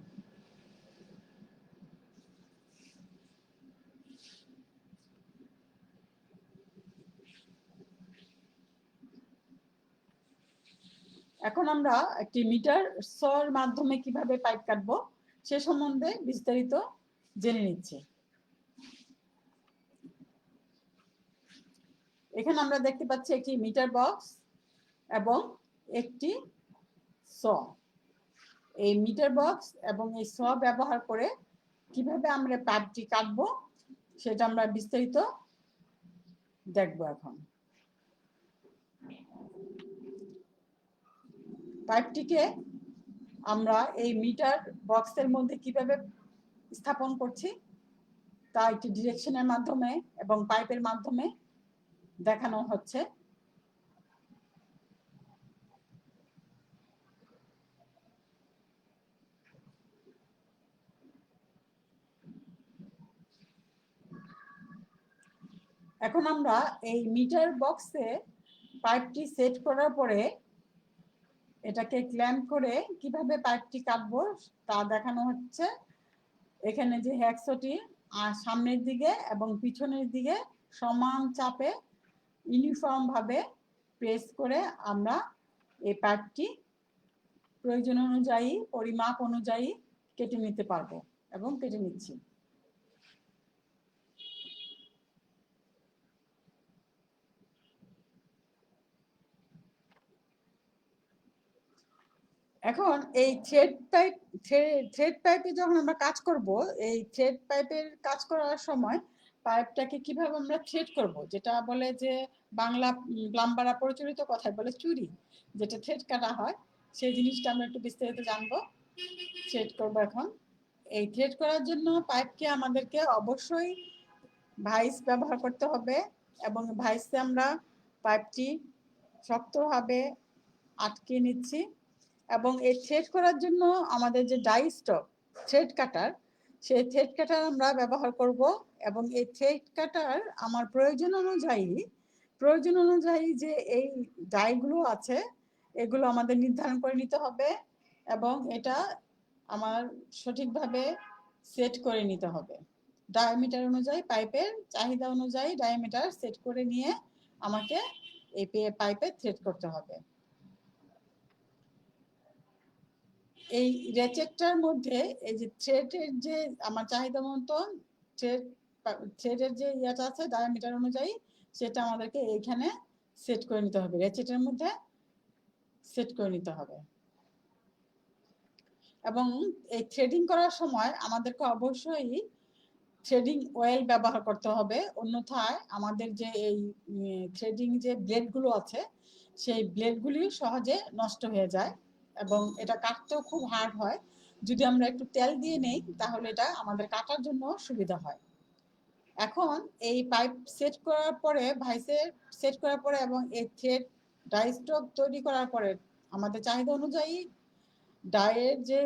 এখন আমরা একটি মিটার সর মাধ্যমে কিভাবে পাইপ কাটবো সে সম্বন্ধে বিস্তারিত জেনে নিচ্ছি। এখানে আমরা দেখতে পাচ্ছি একটি মিটার বক্স এবং একটি স। এই মিটার বক্স এবং এই স ব্যবহার করে কিভাবে আমরা পাইপটি কাটবো সেটা আমরা বিস্তারিত দেখব। এখন পাইপটিকে আমরা এই মিটার বক্সের মধ্যে কিভাবে স্থাপন করছি তা একটি ডিরেকশনের মাধ্যমে এবং পাইপের মাধ্যমে দেখানো হচ্ছে। এখন আমরা এই মিটার বক্সে পাইপটি সেট করার পরে এটাকে ক্ল্যাম্প করে কিভাবে পাইপটি কাটবো তা দেখানো হচ্ছে। এখানে যে হ্যাকসোটি সামনের দিকে এবং পিছনের দিকে সমান চাপে ইউনিফর্ম ভাবে প্রেস করে আমরা এই পাইপটি প্রয়োজন অনুযায়ী পরিমাপ অনুযায়ী কেটে নিতে পারবো এবং কেটে নিচ্ছি। এখন এই থ্রেড পাইপে যখন আমরা কাজ করব, এই থ্রেড পাইপের কাজ করার সময় পাইপটাকে কিভাবে আমরা থ্রেড করব, যেটা বলে যে বাংলা প্লাম্বাররা প্রচলিত কথায় বলে চুরি, যেটা থ্রেড কাটা হয়, সেই জিনিসটা আমরা একটু বিস্তারিত জানবো। থ্রেড করব এখন। এই থ্রেড করার জন্য পাইপকে আমাদেরকে অবশ্যই ভাইস ব্যবহার করতে হবে এবং ভাইসে আমরা পাইপটি শক্তভাবে আটকে নিচ্ছি। এবং এই থ্রেড করার জন্য আমাদের যে ডাই স্টক থ্রেড কাটার, সেই থ্রেড কাটার আমরা ব্যবহার করব। এবং এই থ্রেড কাটার আমার প্রয়োজন অনুযায়ী যে এই ডাইগুলো আছে এগুলো আমাদের নির্ধারণ করে নিতে হবে এবং এটা আমার সঠিকভাবে সেট করে নিতে হবে। ডায়ামিটার অনুযায়ী, পাইপের চাহিদা অনুযায়ী ডায়ামিটার সেট করে নিয়ে আমাকে এই পাইপে থ্রেড করতে হবে। এই রেচেটটার মধ্যে এই যে থ্রেডের যে আমার চাহিদা মতন থ্রেডের যে ইয়েটা আছে ডায়ামিটার অনুযায়ী সেটা আমাদেরকে এইখানে সেট করে নিতে হবে, রেচেটের মধ্যে সেট করে নিতে হবে। এবং এই থ্রেডিং করার সময় আমাদেরকে অবশ্যই থ্রেডিং অয়েল ব্যবহার করতে হবে, অন্যথায় আমাদের যে এই থ্রেডিং যে ব্লেডগুলো আছে সেই ব্লেডগুলি সহজে নষ্ট হয়ে যায় এবং এটা কাটতেও খুব হার্ড হয়। যদি আমরা একটু তেল দিয়ে নেই তাহলে এটা আমাদের কাটার জন্য সুবিধা হয়। এখন এই পাইপ সেট করার পরে সেট করার পরে এবং এই থ্রেড ডাই স্টক তৈরি করার পরে আমাদের চাহিদা অনুযায়ী ডায়ের যে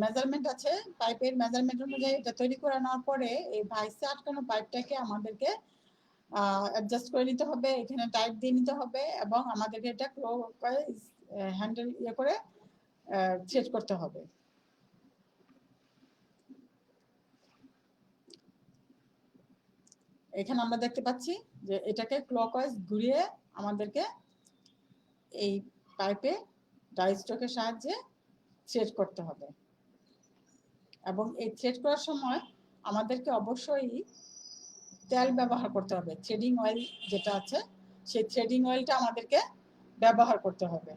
মেজারমেন্ট আছে পাইপের মেজারমেন্ট অনুযায়ী এটা তৈরি করে নেওয়ার পরে এই ভাইসে আটকানো পাইপটাকে আমাদেরকে অ্যাডজাস্ট করে নিতে হবে, এখানে টাইট দিয়ে নিতে হবে এবং আমাদেরকে এটা হ্যান্ডেল করে সেট করতে হবে। এখানে আমরা দেখতে পাচ্ছি যে এটাকে ক্লকওয়াইজ ঘুরিয়ে আমাদেরকে এই পাইপে ডাই স্ট্রোকের সাহায্যে থ্রেড করতে হবে। এবং এই থ্রেড করার সময় আমাদেরকে অবশ্যই তেল ব্যবহার করতে হবে, থ্রেডিং অয়েল যেটা আছে সেই থ্রেডিং অয়েলটা আমাদেরকে ব্যবহার করতে হবে।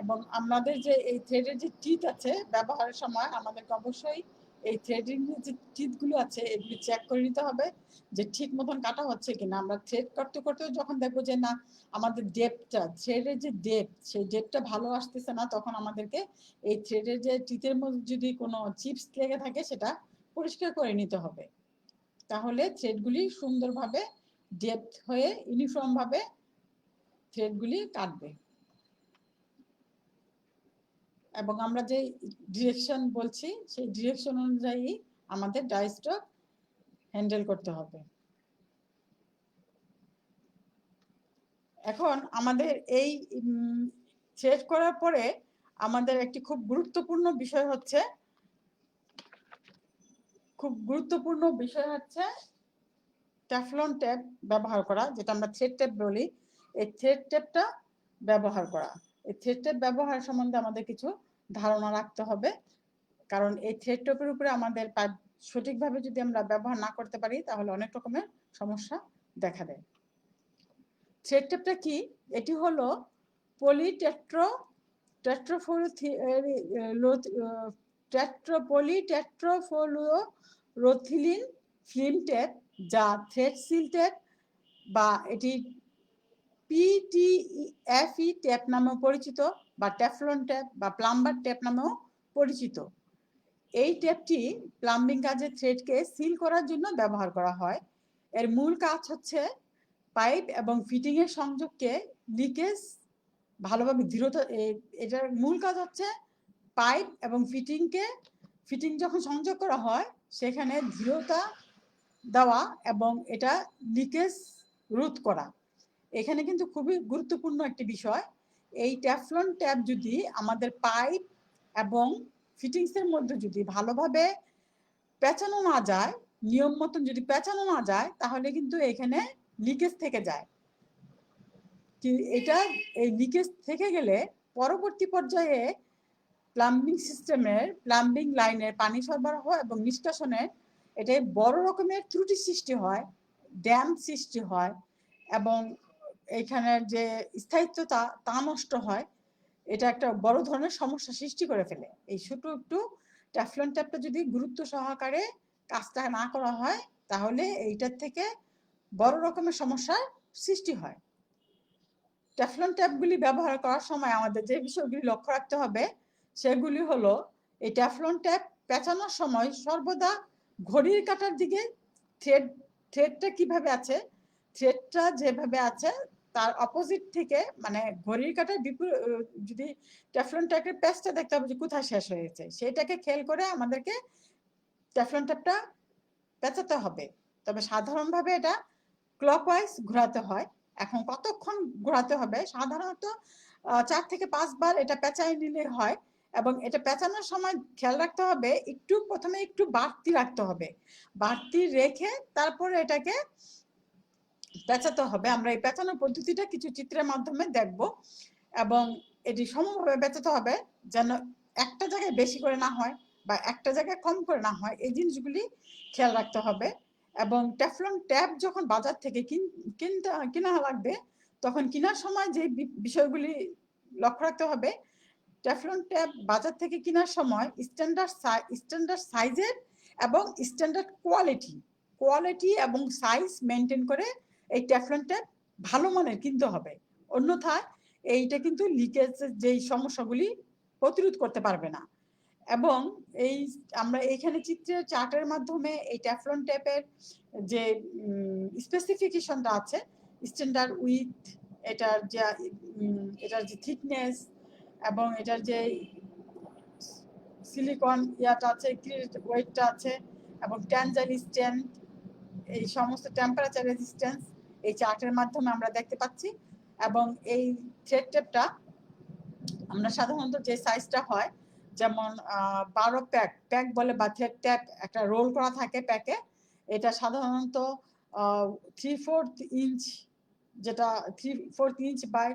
এবং আমাদের যে এই থ্রেডের যে টিথ আছে ব্যবহারের সময় আমাদেরকে অবশ্যই এই থ্রেডিং যে টিথগুলো আছে এগুলি চেক করে নিতে হবে যে ঠিক মতন কাটা হচ্ছে কিনা। আমরা থ্রেড করতে করতে যখন দেখবো যে না আমাদের ডেপটা থ্রেডের যে ডেপ সেই ডেপটা ভালো আসতেছে না, তখন আমাদেরকে এই থ্রেডের যে টিথের মধ্যে যদি কোনো চিপস লেগে থাকে সেটা পরিষ্কার করে নিতে হবে। তাহলে থ্রেডগুলি সুন্দরভাবে ডেপথ হয়ে ইউনিফর্মভাবে থ্রেডগুলি কাটবে। এবং আমরা যে ডিরেকশন বলছি সেই ডিরেকশন অনুযায়ী আমাদের ডাই স্ট্রোক হ্যান্ডেল করতে হবে। এখন আমাদের এই থ্রেড করার পরে আমাদের একটি খুব গুরুত্বপূর্ণ বিষয় হচ্ছে টেফলন টেপ ব্যবহার করা, যেটা আমরা থ্রেড টেপ বলি। এই থ্রেড টেপটা ব্যবহার করা, এই থ্রেড টেপ ব্যবহার সম্বন্ধে আমাদের কিছু ধারণা রাখতে হবে, কারণ এই থ্রেড টেপের উপরে আমাদের সঠিকভাবে যদি আমরা ব্যবহার না করতে পারি তাহলে অনেক রকমের সমস্যা দেখা দেয়। থ্রেড টেপটা কি? এটি হলো পলিটেট্রোফ্লুরোথিলিন ফিল্ম টেপ, যা থ্রেড সিল টেপ বা এটি পিটিএফই টেপ নামেও পরিচিত, বা টেফলন টেপ বা প্লাম্বার টেপ নামেও পরিচিত। এই টেপটি প্লাম্বিং কাজে থ্রেডকে সিল করার জন্য ব্যবহার করা হয়। এর মূল কাজ হচ্ছে পাইপ এবং ফিটিং এর সংযোগকে লিকেজ ভালোভাবে দৃঢ়তা, এটার মূল কাজ হচ্ছে পাইপ এবং ফিটিং যখন সংযোগ করা হয় সেখানে দৃঢ়তা দেওয়া এবং এটা লিকেজ রোধ করা। এখানে কিন্তু খুবই গুরুত্বপূর্ণ একটি বিষয়, এই টেফলন ট্যাপ যদি আমাদের পাইপ এবং ফিটিংসের মধ্যে যদি ভালোভাবে পেঁচানো না যায়, নিয়ম মতন যদি পেঁচানো না যায়, তাহলে কিন্তু এখানে লিকেজ থেকে যায়। এটা এই লিকেজ থেকে গেলে পরবর্তী পর্যায়ে প্লাম্বিং লাইনের পানি সরবরাহ এবং নিষ্কাশনের এটা বড় রকমের ত্রুটি সৃষ্টি হয়, ড্যাম সৃষ্টি হয় এবং এখানের যে স্থায়িত্বতা তা নষ্ট হয়। এটা একটা বড় ধরনের সমস্যা সৃষ্টি করে ফেলে। এই ছোট একটু টেফলন ট্যাপটা যদি গুরুত্ব সহকারে কাজটা না করা হয় তাহলে এইটার থেকে বড় রকমের সমস্যার সৃষ্টি হয়। টেফলন ট্যাপগুলি ব্যবহার করার সময় আমাদের যে বিষয়গুলি লক্ষ্য রাখতে হবে সেগুলি হলো, এই টেফলন ট্যাপ পেঁচানোর সময় সর্বদা ঘড়ির কাঁটার দিকে থ্রেডটা কিভাবে আছে, থ্রেডটা যেভাবে আছে তার অপোজিট থেকে, মানে ঘড়ির কাঁটার যদি টেফলন ট্যাপের প্যাচটা দেখতে হবে যে কোথায় শেষ হয়েছে, সেটাকে খেয়াল করে আমাদেরকে টেফলন ট্যাপটা পেঁচাতে হবে। তবে সাধারণভাবে এটা ক্লকওয়াইজ ঘোরাতে হয়। এখন কতক্ষণ ঘোরাতে হবে? সাধারণত 4 থেকে 5 বার এটা পেঁচাই নিলে হয়। এবং এটা পেঁচানোর সময় খেয়াল রাখতে হবে প্রথমে একটু বাড়তি রাখতে হবে, বাড়তি রেখে তারপরে এটাকে পেঁচাতে হবে। আমরা এই পেঁচানোর পদ্ধতিটা কিছু চিত্রের মাধ্যমে দেখব। এবং এটি সমভাবে পেঁচাতে হবে, যেন একটা জায়গায় বেশি করে না হয় বা একটা জায়গায় কম করে না হয়, এই জিনিসগুলি খেয়াল রাখতে হবে। এবং টেফলন ট্যাপ যখন বাজার থেকে কিনা লাগবে, তখন কেনার সময় যে বিষয়গুলি লক্ষ্য রাখতে হবে, টেফলন ট্যাপ বাজার থেকে কেনার সময় স্ট্যান্ডার্ড সাইজের এবং স্ট্যান্ডার্ড কোয়ালিটি এবং সাইজ মেনটেন করে এই টেফলন ট্যাপ ভালো মানের কিনতে হবে। অন্যথায় এইটা কিন্তু লিকেজের যেই সমস্যাগুলি প্রতিরোধ করতে পারবে না। এবং আমরা এইখানে চিত্রের চার্টের মাধ্যমে এই টেফলন ট্যাপের যে স্পেসিফিকেশনটা আছে, স্ট্যান্ডার্ড উইথ, এটার যে থিকনেস এবং এটার যে সিলিকন ইয়াটা আছে, ওয়েটটা আছে এবং ট্যানজাইল স্ট্রেংথ, এই সমস্ত টেম্পারেচার রেজিস্ট্যান্স এই চার্টের মাধ্যমে আমরা দেখতে পাচ্ছি। এবং এই থ্রেড টেপটা আমরা সাধারণত যে সাইজটা হয়, যেমন 12 প্যাক বলে বা থ্রেড ট্যাপ একটা রোল করা থাকে প্যাকে, এটা সাধারণত 3/4 ইঞ্চ, যেটা 3/4 ইঞ্চ বাই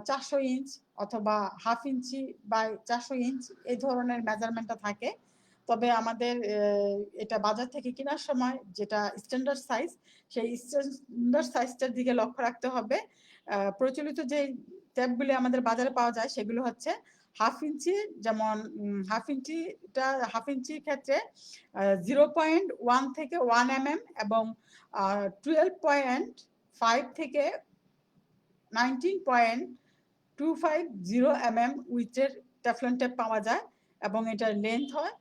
400 ইঞ্চ অথবা হাফ ইঞ্চি বাই 400 ইঞ্চ, এই ধরনের মেজারমেন্টটা থাকে। তবে আমাদের এটা বাজার থেকে কেনার সময় যেটা স্ট্যান্ডার্ড সাইজ, সেই স্ট্যান্ডার্ড সাইজটার দিকে লক্ষ্য রাখতে হবে। প্রচলিত যে ট্যাপগুলি আমাদের বাজারে পাওয়া যায় সেগুলো হচ্ছে 1/2 ইঞ্চি, যেমন 1/2 ইঞ্চির ক্ষেত্রে 0.1 থেকে 1 mm এবং 12.5 থেকে 19.250 mm উইথের টেফলন ট্যাপ পাওয়া যায় এবং এটার লেন্থ হয়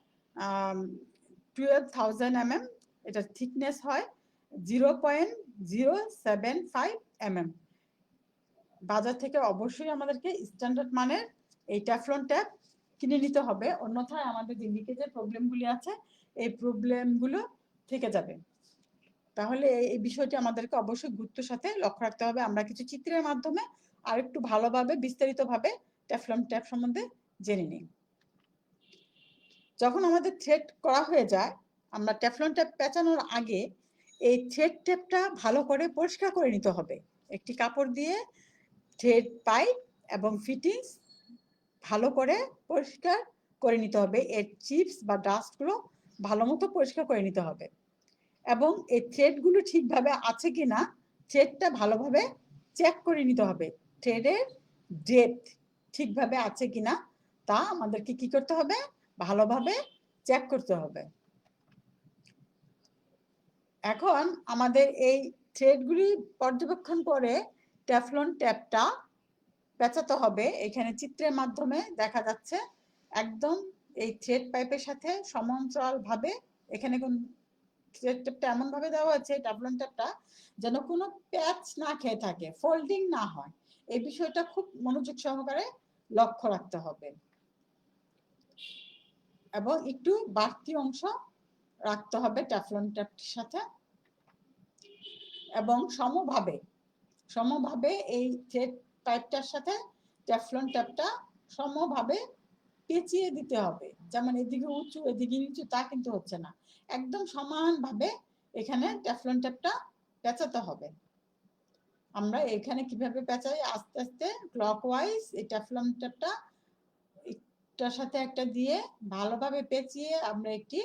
12,000 mm, এটার থিকনেস হয় 0.075 mm। বাজার থেকে অবশ্যই আমাদেরকে স্ট্যান্ডার্ড মানের এই টেফলন ট্যাপ কিনে নিতে হবে, অন্যথায় আমাদের যে লিকেজের প্রবলেমগুলি আছে এই প্রবলেমগুলো থেকে যাবে। তাহলে এই বিষয়টি আমাদেরকে অবশ্যই গুরুত্বের সাথে লক্ষ্য রাখতে হবে। আমরা কিছু চিত্রের মাধ্যমে আর একটু ভালোভাবে বিস্তারিতভাবে টেফলন ট্যাপ সম্বন্ধে জেনে নিই। যখন আমাদের থ্রেড করা হয়ে যায়, আমরা টেফলন ট্যাপ পেঁচানোর আগে এই থ্রেড ট্যাপটা ভালো করে পরিষ্কার করে নিতে হবে। একটি কাপড় দিয়ে থ্রেড পাইপ এবং ফিটিংস ভালো করে পরিষ্কার করে নিতে হবে। এর চিপস বা ডাস্টগুলো ভালো মতো পরিষ্কার করে নিতে হবে এবং এই থ্রেডগুলো ঠিকভাবে আছে কিনা থ্রেডটা ভালোভাবে চেক করে নিতে হবে। থ্রেডের ডেপথ ঠিকভাবে আছে কিনা তা আমাদেরকে কি করতে হবে, ভালোভাবে চেক করতে হবে। এখন আমাদের এই থ্রেডগুলি পর্যবেক্ষণ করে টেফলন ট্যাপটা পেঁচাতে হবে। এখানে চিত্রের মাধ্যমে দেখা যাচ্ছে একদম এই থ্রেড পাইপের সাথে সমান্তরালভাবে এখানে কোন থ্রেড ট্যাপটা এমনভাবে দেওয়া আছে টেফলন ট্যাপটা যেন কোনো প্যাচ না খেয়ে থাকে, ফোল্ডিং না হয়। এই বিষয়টা খুব মনোযোগ সহকারে লক্ষ্য রাখতে হবে এবং একটু বাড়তি অংশ রাখতে হবে টেফলন ট্যাপটির সাথে এবং সমভাবে এই থ্রেড পাইপটার সাথে টেফলন ট্যাপটা সমভাবে পেঁচিয়ে দিতে হবে। যেমন এদিকে উঁচু এদিকে নিচু তা কিন্তু হচ্ছে না, একদম সমানভাবে এখানে টেফলন ট্যাপটা পেঁচাতে হবে। আমরা এখানে কিভাবে পেঁচাই, আস্তে আস্তে ক্লকওয়াইজ এই টেফলন ট্যাপটা একটার সাথে একটা দিয়ে ভালোভাবে পেঁচিয়ে আমরা একটি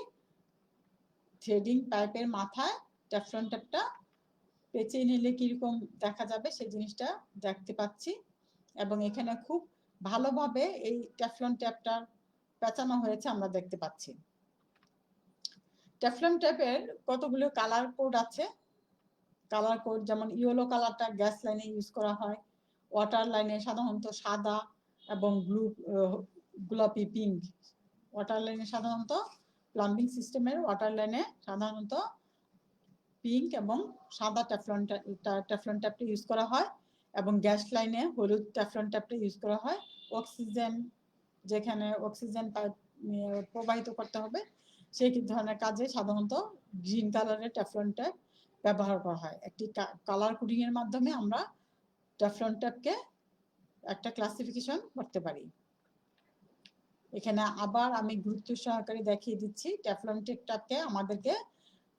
থ্রেডিং পাইপের মাথায় টেফলন ট্যাপটা পেঁচিয়ে নিলে কিরকম দেখা যাবে সেই জিনিসটা দেখতে পাচ্ছি এবং এখানে খুব ভালোভাবে এই টেফলন ট্যাপটা পেঁচানো হয়েছে আমরা দেখতে পাচ্ছি। টেফলন ট্যাপের কতগুলো কালার কোড আছে। কালার কোড যেমন ইয়েলো কালারটা গ্যাস লাইনে ইউজ করা হয়, ওয়াটার লাইনে সাধারণত সাদা এবং গোলাপি পিঙ্ক। ওয়াটার লাইনে সাধারণত প্লাম্বিং সিস্টেমের ওয়াটার লাইনে সাধারণত পিঙ্ক এবং সাদা টেফলন ট্যাপটা ইউজ করা হয় এবং গ্যাস লাইনে হলুদ টেফলন ট্যাপটা ইউজ করা হয়। অক্সিজেন, যেখানে অক্সিজেন পাইপ প্রবাহিত করতে হবে সেই ধরনের কাজে সাধারণত গ্রিন কালারের টেফলন ট্যাপ ব্যবহার করা হয়। একটি কালার কোডিং এর মাধ্যমে আমরা টেফলন ট্যাপকে একটা ক্লাসিফিকেশন করতে পারি। এখানে আবার আমি গুরুত্ব সহকারে দেখিয়ে দিচ্ছি টেফলন ট্যাপকে আমাদেরকে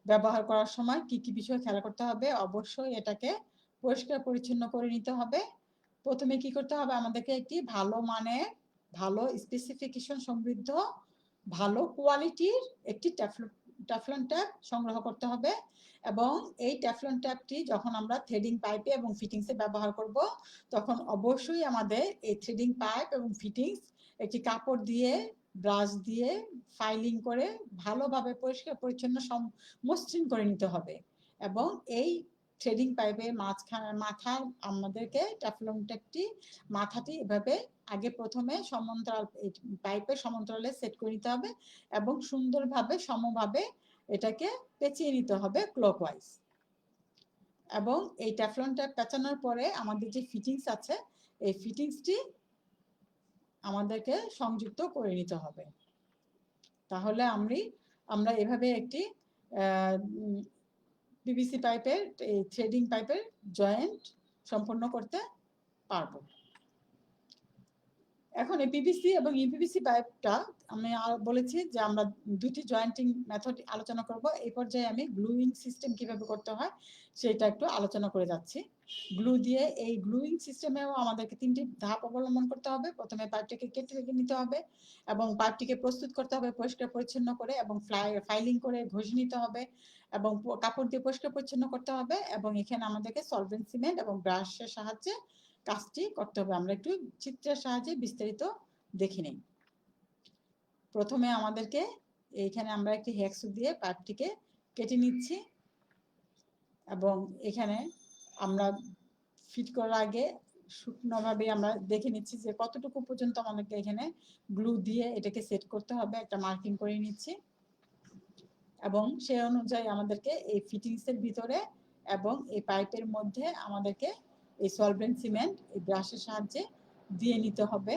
ব্যবহার করার সময় কি কি বিষয় খেয়াল করতে হবে। অবশ্যই এটাকে পরিষ্কার পরিচ্ছন্ন করে নিতে হবে। প্রথমে কি করতে হবে, আমাদেরকে একটি ভালো মানের, ভালো স্পেসিফিকেশন সমৃদ্ধ, ভালো কোয়ালিটির একটি টেফলন ট্যাপ সংগ্রহ করতে হবে এবং এই টেফলন ট্যাপটি যখন আমরা থ্রেডিং পাইপে এবং ফিটিংসে ব্যবহার করব তখন অবশ্যই আমাদের এই থ্রেডিং পাইপ এবং ফিটিংস একটি কাপড় দিয়ে ব্রাশ দিয়ে ফাইলিং করে ভালোভাবে পরিষ্কার পরিচ্ছন্ন মসৃণ করে নিতে হবে এবং এই থ্রেডিং পাইপের মাথা আমাদেরকে টেফলন ট্যাপটি মাথাটি এভাবে আগে প্রথমে সমান্তরাল পাইপের সমান্তরালে সেট করে নিতে হবে এবং সুন্দরভাবে সমভাবে এটাকে পেঁচিয়ে নিতে হবে ক্লকওয়াইজ। এবং এই টেফলন ট্যাপ পেঁচানোর পরে আমাদের যে ফিটিংস আছে এই ফিটিংসটি আমাদেরকে সংযুক্ত করে নিতে হবে। তাহলে আমরা এভাবে একটি পিভিসি পাইপের এই থ্রেডিং পাইপের জয়েন্ট সম্পন্ন করতে পারবো। এখন এই পিভিসি এবং ইউপিভিসি পাইপটা আমি বলেছি যে আমরা দুটি জয়েন্টিং মেথড আলোচনা করব। এই পর্যায়ে আমি গ্লুইং সিস্টেম কিভাবে করতে হয় সেটা একটু আলোচনা করে যাচ্ছি। গ্লু দিয়ে এই গ্লুইং সিস্টেমেও আমাদেরকে তিনটি ধাপ অবলম্বন করতে হবে। প্রথমে পাইপটিকে কেটে নিতে হবে এবং পাইপটিকে প্রস্তুত করতে হবে পরিষ্কার পরিচ্ছন্ন করে এবং ফাইলিং করে ঘষে নিতে হবে এবং কাপড় দিয়ে পরিষ্কার পরিচ্ছন্ন করতে হবে এবং এখানে আমাদেরকে সলভেন্ট সিমেন্ট এবং ব্রাশের সাহায্যে কাজটি করতে হবে। আমরা একটু চিত্রের সাহায্যে বিস্তারিত দেখে নিই। প্রথমে আমাদেরকে এইখানে আমরা একটি হ্যাকসু দিয়ে পাইপটিকে কেটে নিচ্ছি এবং এখানে আমরা ফিট করার আগে শুকনোভাবে আমরা দেখে নিচ্ছি যে কতটুকু পর্যন্ত আমাদেরকে এখানে গ্লু দিয়ে এটাকে সেট করতে হবে, একটা মার্কিং করে নিচ্ছি এবং সেই অনুযায়ী আমাদেরকে এই ফিটিংসের ভিতরে এবং এই পাইপের মধ্যে আমাদেরকে এই সলভেন্ট সিমেন্ট এই ব্রাশের সাহায্যে দিয়ে নিতে হবে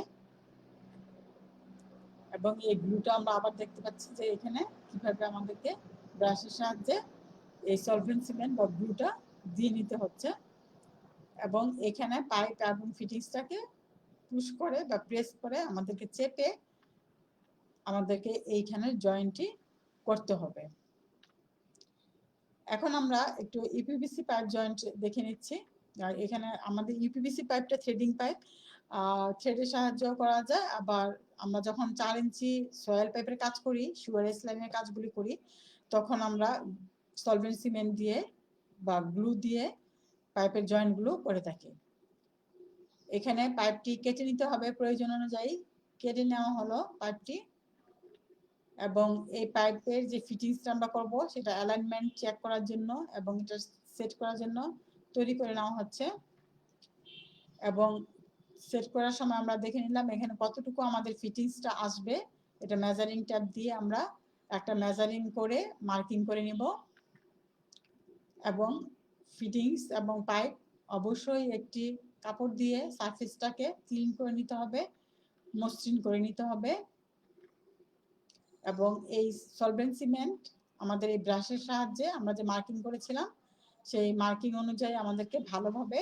এবং এই গ্লুটা আমরা আবার দেখতে পাচ্ছি যে এখানে কিভাবে আমাদেরকে ব্রাশের সাহায্যে এই সলভেন্ট সিমেন্ট বা গ্লুটা দিয়ে নিতে হচ্ছে এবং এখানে পাইপ এবং ফিটিংসটাকে পুশ করে বা প্রেস করে আমাদেরকে চেপে আমাদেরকে এইখানে জয়েন্টটি করতে হবে। এখন আমরা একটু ইউপিভিসি পাইপ জয়েন্ট দেখে নিচ্ছি। আর এখানে আমাদের ইউপিভিসি পাইপটা থ্রেডিং পাইপ, থ্রেডের সাহায্য করা যায়। আবার আমরা যখন 4 ইঞ্চি সয়েল পাইপের কাজ করি, সুগার স্লাইমের কাজগুলি করি, তখন আমরা সলভেন্ট সিমেন্ট দিয়ে বা গ্লু দিয়ে পাইপের জয়েন্টগুলো করে থাকি। এখানে পাইপটি কেটে নিতে হবে প্রয়োজন অনুযায়ী। কেটে নেওয়া হলো পাইপটি এবং এই পাইপের যে ফিটিংসটা আমরা করব সেটা অ্যালাইনমেন্ট চেক করার জন্য এবং এটা সেট করার জন্য তৈরি করে নেওয়া হচ্ছে এবং সেট করার সময় আমরা দেখে নিলাম এখানে কতটুকু আমাদের ফিটিংসটা আসবে। এটা মেজারিং ট্যাপ দিয়ে আমরা একটা মেজারিং করে মার্কিং করে নিব এবং ফিটিংস এবং পাইপ অবশ্যই একটি কাপড় দিয়ে সারফেসটাকে ক্লিন করে নিতে হবে, মসৃণ করে নিতে হবে এবং এই সলভেন্ট সিমেন্ট আমাদের এই ব্রাশের সাহায্যে আমরা যে মার্কিং করেছিলাম সেই মার্কিং অনুযায়ী আমাদেরকে ভালোভাবে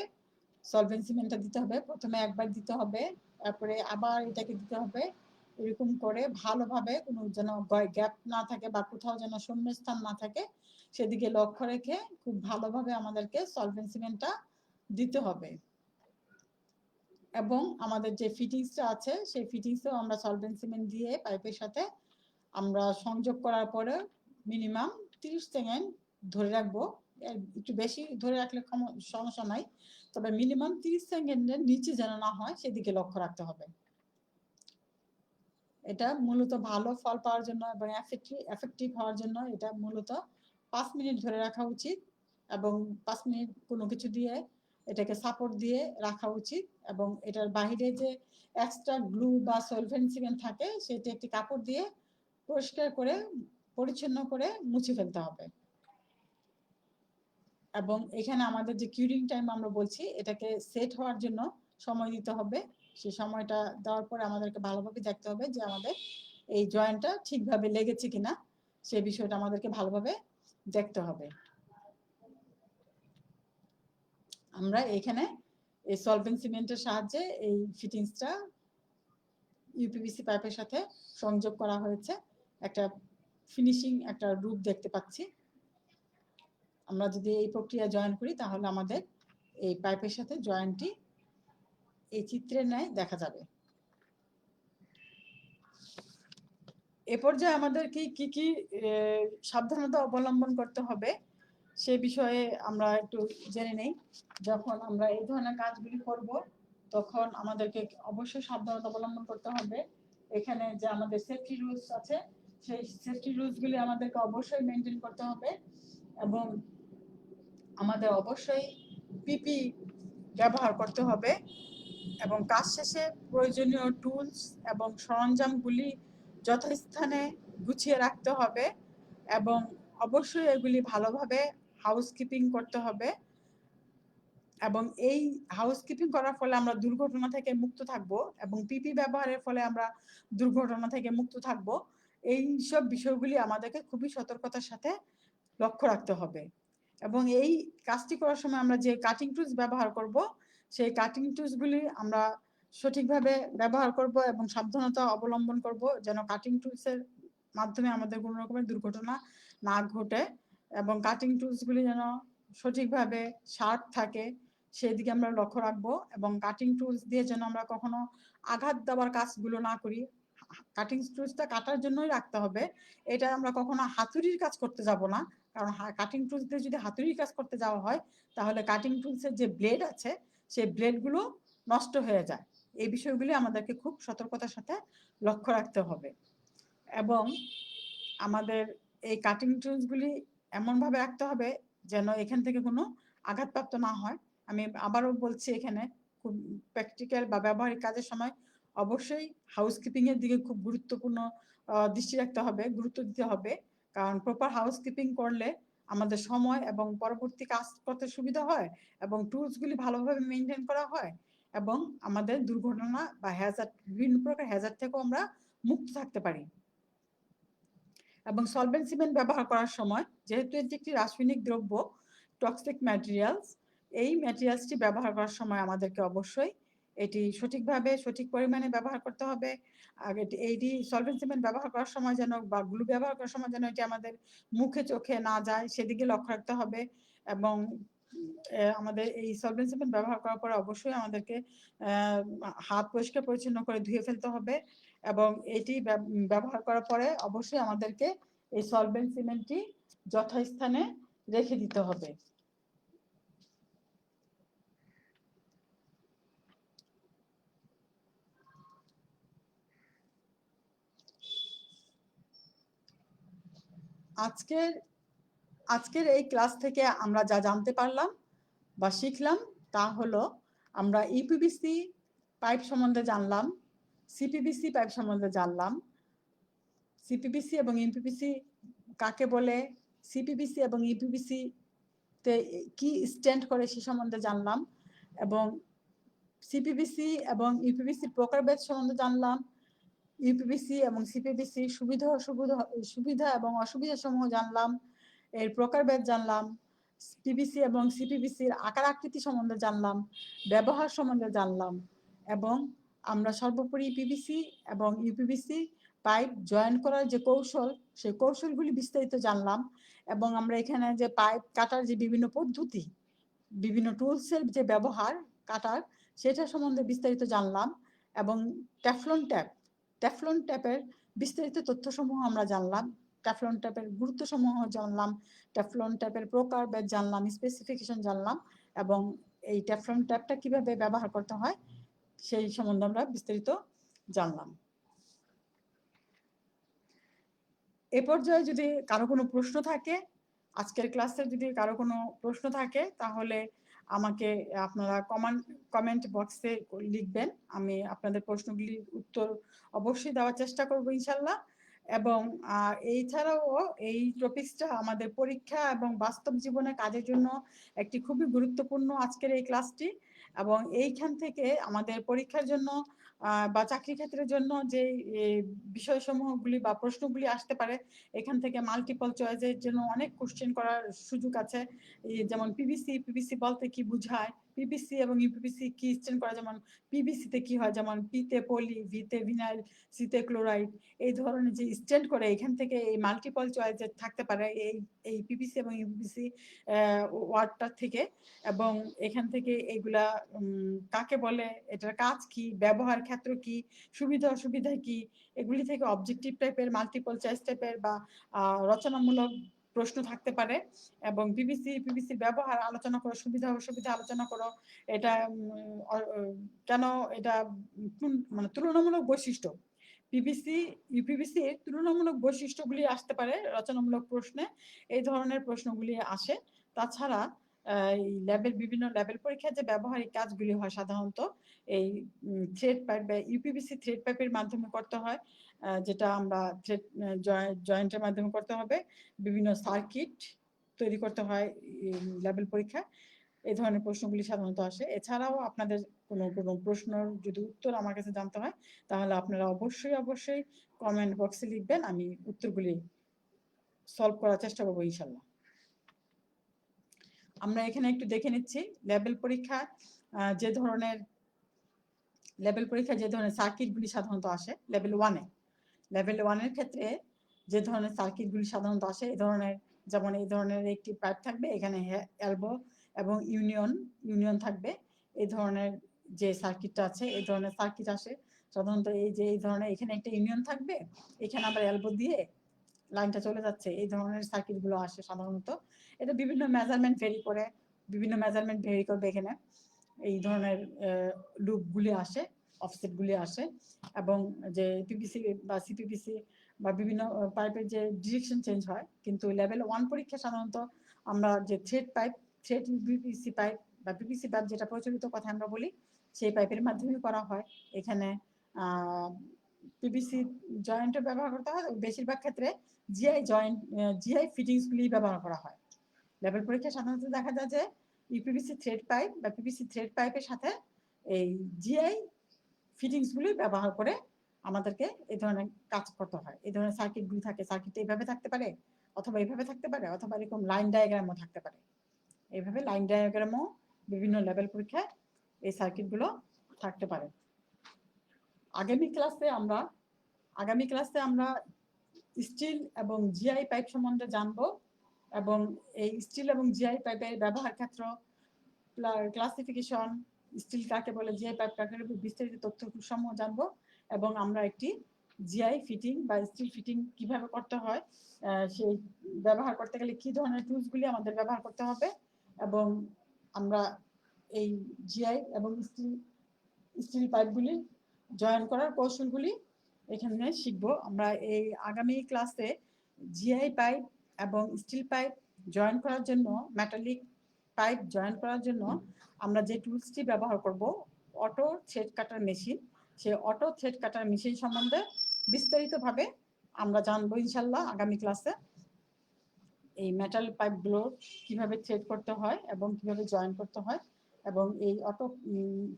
সলভেন্ট সিমেন্টটা দিতে হবে। প্রথমে একবার দিতে হবে, তারপরে আবার এটাকে দিতে হবে, এরকম করে ভালোভাবে কোনো যেন গ্যাপ না থাকে বা কোথাও যেন শূন্যস্থান না থাকে সেদিকে লক্ষ্য রেখে খুব ভালোভাবে আমাদেরকে সলভেন্ট সিমেন্টটা দিতে হবে এবং আমাদের যে ফিটিংসটা আছে সেই ফিটিংসেও আমরা সলভেন্ট সিমেন্ট দিয়ে পাইপের সাথে আমরা সংযোগ করার পরে মিনিমাম 30 সেকেন্ড ধরে রাখবো। একটু বেশি ধরে রাখলে সমস্যা নাই, তবে মিনিমাম 30 সেকেন্ডের নিচে যেন না হয় সেদিকে লক্ষ্য রাখতে হবে। এটা মূলত ভালো ফল পাওয়ার জন্য এবং এফেক্টিভ হওয়ার জন্য এটা মূলত 5 মিনিট ধরে রাখা উচিত এবং 5 মিনিট কোনো কিছু দিয়ে এটাকে সাপোর্ট দিয়ে রাখা উচিত এবং এটার বাহিরে যে এক্সট্রা গ্লু বা সলভেন্ট সিমেন্ট থাকে সেটা একটি কাপড় দিয়ে পরিষ্কার করে পরিচ্ছন্ন করে মুছে ফেলতে হবে এবং এখানে আমাদের যে কিউরিং টাইম আমরা বলছি এটাকে সেট হওয়ার জন্য সময় দিতে হবে। সেই সময়টা দেওয়ার পরে আমাদেরকে ভালোভাবে দেখতে হবে যে আমাদের এই জয়েন্টটা ঠিকভাবে লেগেছে কিনা, সেই বিষয়টা আমাদেরকে ভালোভাবে দেখতে হবে। আমরা এখানে এই সলভেন্ট সিমেন্টের সাহায্যে এই ফিটিংসটা ইউপিভিসি পাইপের সাথে সংযোগ করা হয়েছে, একটা ফিনিশিং একটা রূপ দেখতে পাচ্ছি। আমরা যদি এই প্রক্রিয়া জয়েন করি তাহলে আমাদের এই পাইপের সাথে জয়েন্টটি এই চিত্রের ন্যায় দেখা যাবে। এ পর্যায়ে আমাদেরকে কি কি সাবধানতা অবলম্বন করতে হবে সে বিষয়ে আমরা একটু জেনে নেই। যখন আমরা এই ধরনের কাজগুলি করব তখন আমাদেরকে অবশ্যই সাবধানতা অবলম্বন করতে হবে। এখানে যে আমাদের সেফটি রুলস আছে সেই সেফটি রুলসগুলি আমাদেরকে অবশ্যই মেনটেন করতে হবে এবং আমাদের অবশ্যই পিপি ব্যবহার করতে হবে এবং কাজ শেষে প্রয়োজনীয় টুলস এবং সরঞ্জামগুলি যথাস্থানে গুছিয়ে রাখতে হবে এবং অবশ্যই এগুলি ভালোভাবে হাউসকিপিং করতে হবে এবং এই হাউসকিপিং করার ফলে আমরা দুর্ঘটনা থেকে মুক্ত থাকব এবং পিপি ব্যবহারের ফলে আমরা দুর্ঘটনা থেকে মুক্ত থাকব। এই সব বিষয়গুলি আমাদেরকে খুবই সতর্কতার সাথে লক্ষ্য রাখতে হবে এবং এই কাজটি করার সময় আমরা যে কাটিং টুলস ব্যবহার করব সেই কাটিং টুলসগুলি আমরা সঠিকভাবে ব্যবহার করব এবং সাবধানতা অবলম্বন করব যেন কাটিং টুলসের মাধ্যমে আমাদের কোনো রকমের দুর্ঘটনা না ঘটে এবং কাটিং টুলসগুলি যেন সঠিকভাবে শার্প থাকে সেদিকে আমরা লক্ষ্য রাখবো এবং কাটিং টুলস দিয়ে যেন আমরা কখনো আঘাত দেওয়ার কাজগুলো না করি। কাটিং টুলসটা কাটার জন্যই রাখতে হবে, এটা আমরা কখনো হাতুড়ির কাজ করতে যাব না, কারণ কাটিং টুলস দিয়ে যদি হাতুড়ির কাজ করতে যাওয়া হয় তাহলে কাটিং টুলসের যে ব্লেড আছে সেই ব্লেডগুলো নষ্ট হয়ে যায়। এই বিষয়গুলি আমাদেরকে খুব সতর্কতার সাথে লক্ষ্য রাখতে হবে এবং আমাদের এই কাটিং টুলসগুলি এমনভাবে রাখতে হবে যেন এখান থেকে কোনো আঘাতপ্রাপ্ত না হয়। আমি আবারও বলছি, এখানে খুব প্র্যাকটিক্যাল বা ব্যবহারিক কাজের সময় অবশ্যই হাউসকিপিংয়ের দিকে খুব গুরুত্বপূর্ণ দৃষ্টি রাখতে হবে, গুরুত্ব দিতে হবে। কারণ প্রপার হাউসকিপিং করলে আমাদের সময় এবং পরবর্তী কাজ করতে সুবিধা হয় এবং টুলসগুলি ভালোভাবে মেনটেন করা হয় এবং আমাদের দুর্ঘটনা বা হ্যাজার্ড, বিভিন্ন প্রকার হ্যাজার্ড থেকেও আমরা মুক্ত থাকতে পারি। এবং সলভেন্ট সিমেন্ট ব্যবহার করার সময়, যেহেতু এটি একটি রাসায়নিক দ্রব্য, টক্সিক ম্যাটেরিয়ালস, এই ম্যাটেরিয়ালসটি ব্যবহার করার সময় আমাদেরকে অবশ্যই এটি সঠিকভাবে সঠিক পরিমাণে ব্যবহার করতে হবে। আর এইটি সলভেন্ট সিমেন্ট ব্যবহার করার সময় যেন বা গ্লু ব্যবহার করার সময় যেন এটি আমাদের মুখে চোখে না যায় সেদিকে লক্ষ্য রাখতে হবে। এবং আমাদের এই সলভেন্ট সিমেন্ট ব্যবহার করার পরে অবশ্যই আমাদেরকে হাত পরিষ্কার পরিচ্ছন্ন করে ধুয়ে ফেলতে হবে এবং এটি ব্যবহার করার পরে অবশ্যই আমাদেরকে এই সলভেন্ট সিমেন্টটি যথাস্থানে রেখে দিতে হবে। আজকের এই ক্লাস থেকে আমরা যা জানতে পারলাম বা শিখলাম তা হলো, আমরা ইউপিভিসি পাইপ সম্বন্ধে জানলাম, সিপিভিসি পাইপ সম্বন্ধে জানলাম, সিপিভিসি এবং ইউপিভিসি কাকে বলে, সিপিভিসি এবং ইউপিভিসি তে কি স্ট্যান্ড করে সে সম্বন্ধে জানলাম এবং সিপিভিসি এবং ইউপিভিসি প্রকারভেদ সম্বন্ধে জানলাম, ইউপিভিসি এবং সিপিভিসি সুবিধা এবং অসুবিধা সমূহ জানলাম, এর প্রকারভেদ জানলাম, পিভিসি এবং সিপিভিসির আকার আকৃতি সম্বন্ধে জানলাম, ব্যবহার সম্বন্ধে জানলাম এবং আমরা সর্বোপরি পিভিসি এবং ইউপিভিসি পাইপ জয়েন করার যে কৌশল, সেই কৌশলগুলি বিস্তারিত জানলাম এবং আমরা এখানে যে পাইপ কাটার যে বিভিন্ন পদ্ধতি, বিভিন্ন টুলসের যে ব্যবহার কাটার, সেটা সম্বন্ধে বিস্তারিত জানলাম এবং ট্যাফলন ট্যাপের বিস্তারিত তথ্যসমূহ আমরা জানলাম, ট্যাফলন ট্যাপের গুরুত্বসমূহ জানলাম, ট্যাফলন ট্যাপের প্রকারভেদ জানলাম, স্পেসিফিকেশন জানলাম এবং এই ট্যাফলন ট্যাপটা কিভাবে ব্যবহার করতে হয় সেই সম্বন্ধে আমরা বিস্তারিত জানলাম। এ পর্যায়ে যদি কারো কোনো প্রশ্ন থাকে, আজকের ক্লাসে যদি কারো কোনো প্রশ্ন থাকে তাহলে আমাকে আপনারা কমেন্ট বক্সে লিখবেন, আমি আপনাদের প্রশ্নগুলির উত্তর অবশ্যই দেওয়ার চেষ্টা করব ইনশাল্লাহ। এবং এছাড়াও এই টপিকসটা আমাদের পরীক্ষা এবং বাস্তব জীবনে কাজের জন্য একটি খুবই গুরুত্বপূর্ণ আজকের এই ক্লাসটি এবং এইখান থেকে আমাদের পরীক্ষার জন্য বা চাকরি ক্ষেত্রের জন্য যে বিষয়সমূহগুলি বা প্রশ্নগুলি আসতে পারে, এখান থেকে মাল্টিপল চয়েসের জন্য অনেক কোশ্চেন করার সুযোগ আছে। যেমন পিভিসি বলতে কি বোঝায়, পিভিসি এবং ইউপিভিসি কি স্ট্যান্ড করা, যেমন পিভিসিতে কি হয়, যেমন পিতে পলি, ভিতে ভিনাইল, সিতে ক্লোরাইড, এই ধরনের যে স্ট্যান্ড করে, এখান থেকে এই মাল্টিপল চয়েসের থাকতে পারে এই পিভিসি এবং ইউপিভিসি ওয়ার্ডটা থেকে। এবং এখান থেকে এগুলা কাকে বলে, এটার কাজ কি, ব্যবহার ক্ষেত্র কি, সুবিধা অসুবিধা কি, এগুলি থেকে অবজেক্টিভ টাইপের, মাল্টিপল চয়েস টাইপের বা রচনামূলক প্রশ্ন থাকতে পারে। এবং পিভিসির ব্যবহার আলোচনা করো, সুবিধা অসুবিধা আলোচনা করো, এটা কেন এটা মানে তুলনামূলক বৈশিষ্ট্য, ইউপিভিসির তুলনামূলক বৈশিষ্ট্যগুলি আসতে পারে রচনামূলক প্রশ্নে, এই ধরনের প্রশ্নগুলি আসে। তাছাড়া বিভিন্ন লেভেল পরীক্ষায় যে ব্যবহারিক কাজগুলি হয় সাধারণত এই থ্রেড পাইপ বা ইউপিভিসি থ্রেড পাইপের মাধ্যমে করতে হয়, যেটা আমরা থ্রেড জয়েন্টের মাধ্যমে করতে হবে, বিভিন্ন সার্কিট তৈরি করতে হয় লেভেল পরীক্ষায়, এই ধরনের প্রশ্নগুলি সাধারণত আসে। এছাড়াও আপনাদের কোনো প্রশ্নের যদি উত্তর আমার কাছে জানতে হয় তাহলে আপনারা অবশ্যই কমেন্ট বক্সে লিখবেন, আমি উত্তরগুলি সলভ করার চেষ্টা করবো ইনশাল্লাহ। আমরা এখানে একটু দেখে নিচ্ছি লেভেল পরীক্ষা যে ধরনের সার্কিটগুলি সাধারণত আসে লেভেল ওয়ানের ক্ষেত্রে, যে ধরনের সার্কিটগুলি সাধারণত আসে এই ধরনের একটি পাইপ থাকবে, এখানে এলবো এবং ইউনিয়ন থাকবে, এই ধরনের যে সার্কিটটা আছে, এই ধরনের সার্কিট আসে সাধারণত এই ধরনের, এখানে একটা ইউনিয়ন থাকবে, এখানে আবার এলবো দিয়ে লাইনটা চলে যাচ্ছে, এই ধরনের সার্কিটগুলো আসে সাধারণত। এটা বিভিন্ন মেজারমেন্ট ভেরি করবে এখানে। এই ধরনের লুপগুলি আসে, অফসেটগুলি আসে, এবং যে পিপিসি বা সিপিপিসি বা বিভিন্ন পাইপের যে ডিরেকশন চেঞ্জ হয়। কিন্তু লেভেল 1 পরীক্ষা সাধারণত আমরা যে thread pipe, thread PPC pipe বা পিপিসি পাইপ যেটা প্রচলিত কথা আমরা বলি, সেই পাইপের মাধ্যমে করা হয়। এখানে পিপিসি জয়েন্টও ব্যবহার করতে হয়, বেশিরভাগ ক্ষেত্রে জিআই জয়েন্ট, জিআই ফিটিংসগুলি ব্যবহার করা হয়। লেভেল পরীক্ষা সাধারণত দেখা যায় যে ইউপিভিসি থ্রেড পাইপ বা পিপিসি থ্রেড পাইপের সাথে এই জিআই ফিটিংসগুলি ব্যবহার করে আমাদেরকে এই ধরনের কাজ করতে হয়। এই ধরনের সার্কিটগুলি থাকে, সার্কিট এইভাবে থাকতে পারে, অথবা এইভাবে থাকতে পারে, অথবা এরকম লাইন ডায়াগ্রামও থাকতে পারে। এইভাবে লাইন ডায়াগ্রামও বিভিন্ন লেভেল পরীক্ষায় এই সার্কিটগুলো থাকতে পারে। আগামী ক্লাসে আমরা স্টিল এবং জিআই পাইপ সম্বন্ধে জানবো, এবং এই স্টিল এবং জিআই পাইপের ব্যবহার ক্ষেত্র, ক্লাসিফিকেশন, স্টিল কাকে বলে, জিআই পাইপ কাকে বলে, বিস্তারিত তথ্য সমূহ জানবো। এবং আমরা একটি জিআই ফিটিং বা স্টিল ফিটিং কিভাবে করতে হয়, সেই ব্যবহার করতে গেলে কি ধরনের টুলসগুলি আমাদের ব্যবহার করতে হবে, এবং আমরা এই জিআই এবং স্টিল পাইপগুলি জয়েন করার কৌশলগুলি এখানে শিখবো আমরা। এই আগামী ক্লাসে জিআই পাইপ এবং স্টিল পাইপ জয়েন করার জন্য, মেটালিক পাইপ জয়েন করার জন্য আমরা যে টুলসটি ব্যবহার করব, অটো থ্রেড কাটার মেশিন, সেই অটো থ্রেড কাটার মেশিন সম্বন্ধে বিস্তারিতভাবে আমরা জানবো ইনশাল্লাহ আগামী ক্লাসে। এই মেটাল পাইপগুলো কিভাবে থ্রেড করতে হয় এবং কিভাবে জয়েন করতে হয়, এবং এই অটো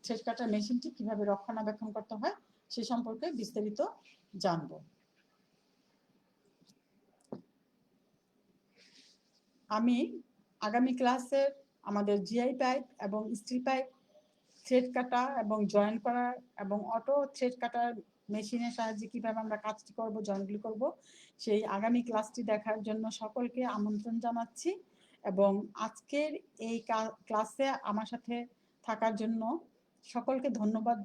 থ্রেড কাটার মেশিনটি কিভাবে রক্ষণাবেক্ষণ করতে হয় সে সম্পর্কে বিস্তারিত জানব। আমি আগামী ক্লাসে আমাদের জিআই পাইপ এবং স্টিল পাইপ থ্রেড কাটা এবং জয়েন করা এবং অটো থ্রেড কাটার মেশিনের সাহায্যে কিভাবে আমরা কাজটি করব, জয়েনগুলি করব, সেই আগামী ক্লাসটি দেখার জন্য সকলকে আমন্ত্রণ জানাচ্ছি। এবং আজকের এই ক্লাসে আমার সাথে থাকার জন্য সকলকে ধন্যবাদ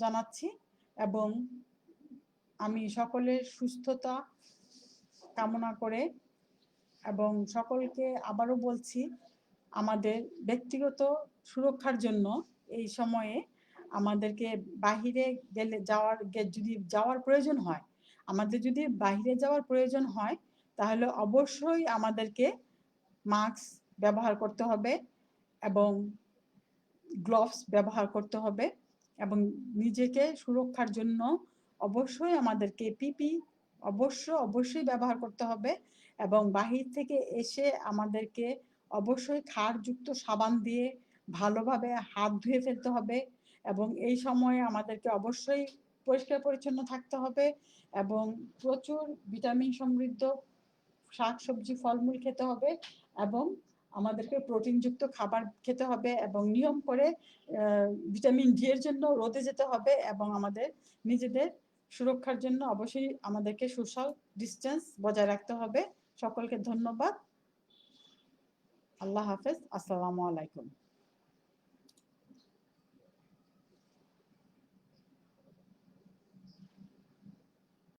জানাচ্ছি, এবং আমি সকলের সুস্থতা কামনা করে, এবং সকলকে আবারও বলছি, আমাদের ব্যক্তিগত সুরক্ষার জন্য এই সময়ে আমাদেরকে বাহিরে গেলে যদি যাওয়ার প্রয়োজন হয়, আমাদের যদি বাহিরে যাওয়ার প্রয়োজন হয়, তাহলে অবশ্যই আমাদেরকে মাস্ক ব্যবহার করতে হবে এবং গ্লোভস ব্যবহার করতে হবে, এবং নিজেকে সুরক্ষার জন্য অবশ্যই আমাদেরকে পিপি অবশ্যই ব্যবহার করতে হবে। এবং বাহির থেকে এসে আমাদেরকে অবশ্যই ক্ষারযুক্ত সাবান দিয়ে ভালোভাবে হাত ধুয়ে ফেলতে হবে, এবং এই সময়ে আমাদেরকে অবশ্যই পরিষ্কার পরিচ্ছন্ন থাকতে হবে, এবং প্রচুর ভিটামিন সমৃদ্ধ শাকসবজি ফলমূল খেতে হবে, এবং আমাদেরকে প্রোটিনযুক্ত খাবার খেতে হবে, এবং নিয়ম করে ভিটামিন ডি এর জন্য রোদে যেতে হবে, এবং আমাদের নিজেদের সুরক্ষার জন্য অবশ্যই আমাদেরকে সোশ্যাল ডিস্টেন্স বজায় রাখতে হবে। সকলকে ধন্যবাদ। আল্লাহ হাফেজ। আসসালামু আলাইকুম।